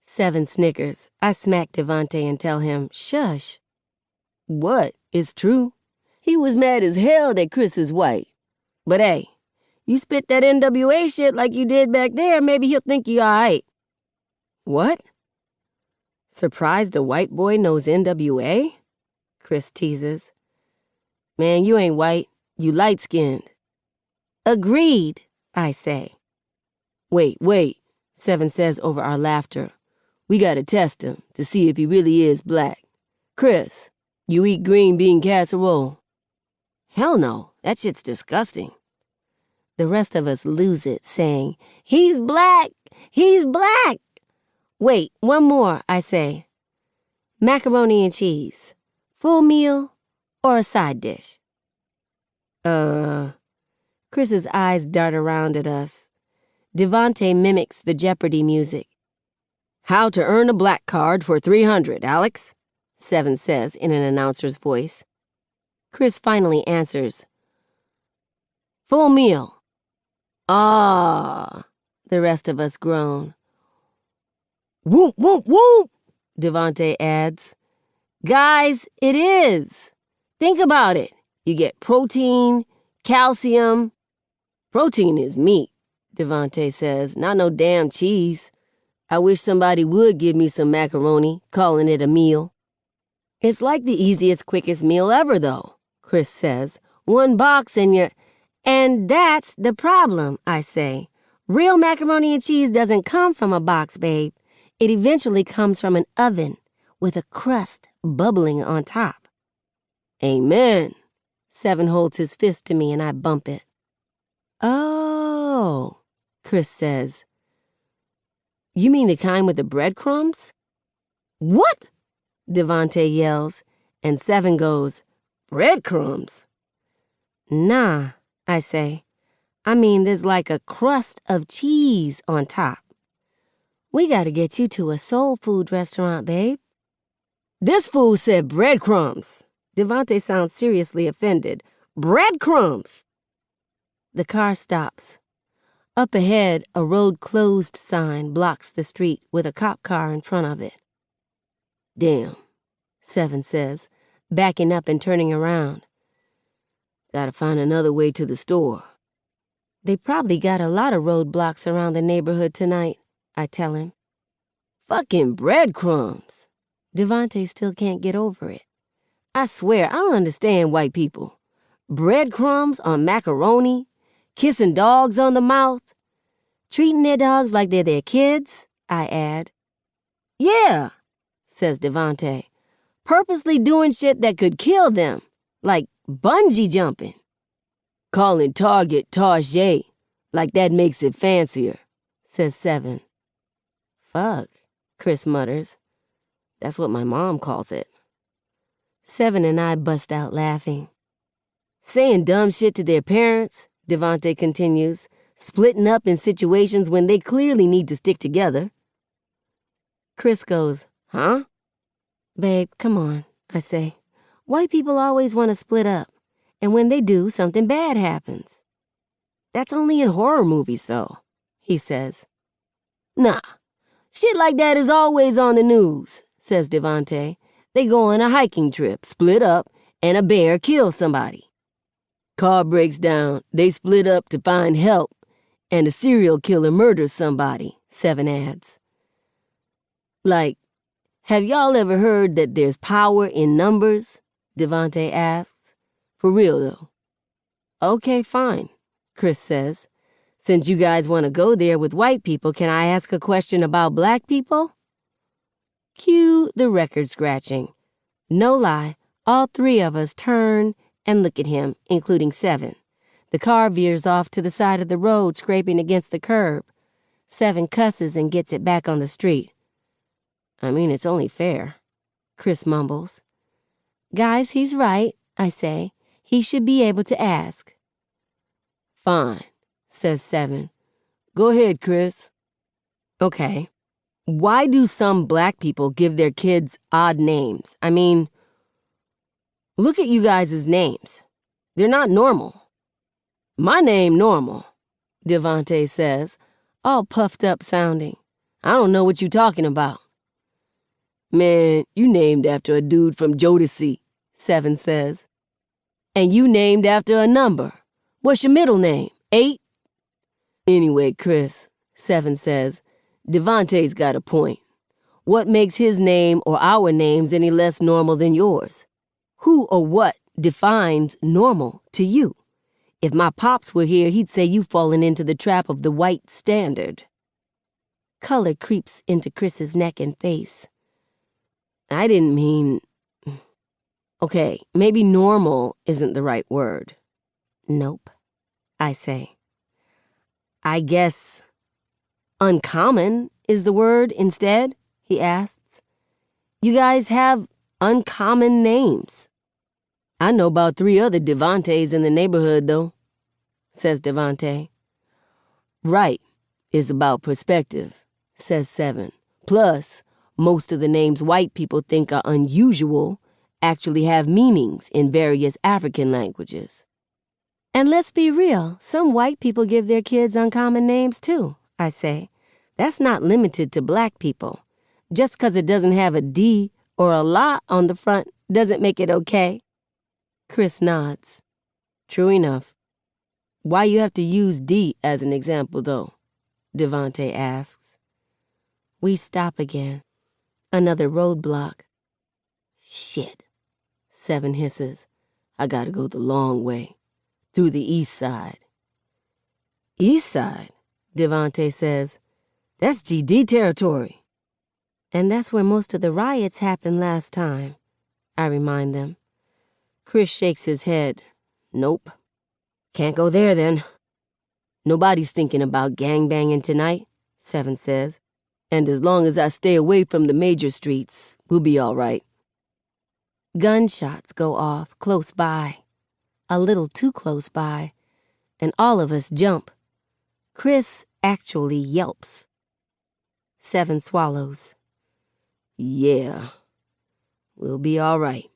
Seven snickers. I smack Devontae and tell him, shush. What? It's true. He was mad as hell that Chris is white. But hey, you spit that NWA shit like you did back there, maybe he'll think you alright. What? Surprised a white boy knows NWA? Chris teases. Man, you ain't white. You light-skinned. Agreed, I say. Wait, Seven says over our laughter. We gotta test him to see if he really is black. Chris, you eat green bean casserole? Hell no, that shit's disgusting. The rest of us lose it, saying, he's black! He's black! Wait, one more, I say. Macaroni and cheese. Full meal or a side dish? Chris's eyes dart around at us. Devontae mimics the Jeopardy music. How to earn a black card for $300, Alex? Seven says in an announcer's voice. Chris finally answers. Full meal. Ah, the rest of us groan. Whoop, whoop, whoop, Devontae adds. Guys, it is. Think about it. You get protein, calcium. Protein is meat, Devontae says, not no damn cheese. I wish somebody would give me some macaroni, calling it a meal. It's like the easiest, quickest meal ever, though, Chris says. One box and you're... And that's the problem, I say. Real macaroni and cheese doesn't come from a box, babe. It eventually comes from an oven with a crust bubbling on top. Amen. Seven holds his fist to me and I bump it. Oh, Chris says. You mean the kind with the breadcrumbs? What? Devontae yells, and Seven goes, breadcrumbs? Nah, I say. I mean, there's like a crust of cheese on top. We gotta get you to a soul food restaurant, babe. This fool said breadcrumbs. Devontae sounds seriously offended. Breadcrumbs! The car stops. Up ahead, a road closed sign blocks the street with a cop car in front of it. Damn, Seven says, backing up and turning around. Gotta find another way to the store. They probably got a lot of roadblocks around the neighborhood tonight, I tell him. Fucking breadcrumbs. Devontae still can't get over it. I swear, I don't understand white people. Breadcrumbs on macaroni, kissing dogs on the mouth. Treating their dogs like they're their kids, I add. Yeah, says Devontae. Purposely doing shit that could kill them, like bungee jumping. Calling Target Target, like that makes it fancier, says Seven. Fuck, Chris mutters. That's what my mom calls it. Seven and I bust out laughing. Saying dumb shit to their parents, Devante continues, splitting up in situations when they clearly need to stick together. Chris goes, huh? Babe, come on, I say. White people always want to split up, and when they do, something bad happens. That's only in horror movies, though, he says. Nah, shit like that is always on the news, says Devante. They go on a hiking trip, split up, and a bear kills somebody. Car breaks down, they split up to find help, and a serial killer murders somebody, Seven adds. Like, have y'all ever heard that there's power in numbers? Devante asks. For real, though. Okay, fine, Chris says. Since you guys want to go there with white people, can I ask a question about black people? Cue the record scratching. No lie, all three of us turn and look at him, including Seven. The car veers off to the side of the road, scraping against the curb. Seven cusses and gets it back on the street. I mean, it's only fair, Chris mumbles. Guys, he's right, I say. He should be able to ask. Fine, says Seven. Go ahead, Chris. Okay. Why do some black people give their kids odd names? I mean, look at you guys' names. They're not normal. My name normal, Devante says, all puffed up sounding. I don't know what you're talking about. Man, you named after a dude from Jodeci, Seven says. And you named after a number. What's your middle name? 8? Anyway, Chris, Seven says, Devante's got a point. What makes his name or our names any less normal than yours? Who or what defines normal to you? If my pops were here, he'd say you've fallen into the trap of the white standard. Color creeps into Chris's neck and face. I didn't mean... Okay, maybe normal isn't the right word. Nope, I say. I guess uncommon is the word instead, he asks. You guys have uncommon names. I know about 3 other Devantes in the neighborhood, though, says Devante. Right is about perspective, says Seven. Plus, most of the names white people think are unusual actually have meanings in various African languages. And let's be real, some white people give their kids uncommon names too, I say. That's not limited to black people. Just 'cause it doesn't have a D or a la on the front doesn't make it okay. Chris nods. True enough. Why you have to use D as an example, though? Devante asks. We stop again. Another roadblock. Shit, Seven hisses. I gotta go the long way. Through the east side. East side, Devante says. That's GD territory. And that's where most of the riots happened last time, I remind them. Chris shakes his head. Nope. Can't go there then. Nobody's thinking about gangbanging tonight, Seven says. And as long as I stay away from the major streets, we'll be all right. Gunshots go off close by. A little too close by. And all of us jump. Chris actually yelps. Seven swallows. Yeah, we'll be all right.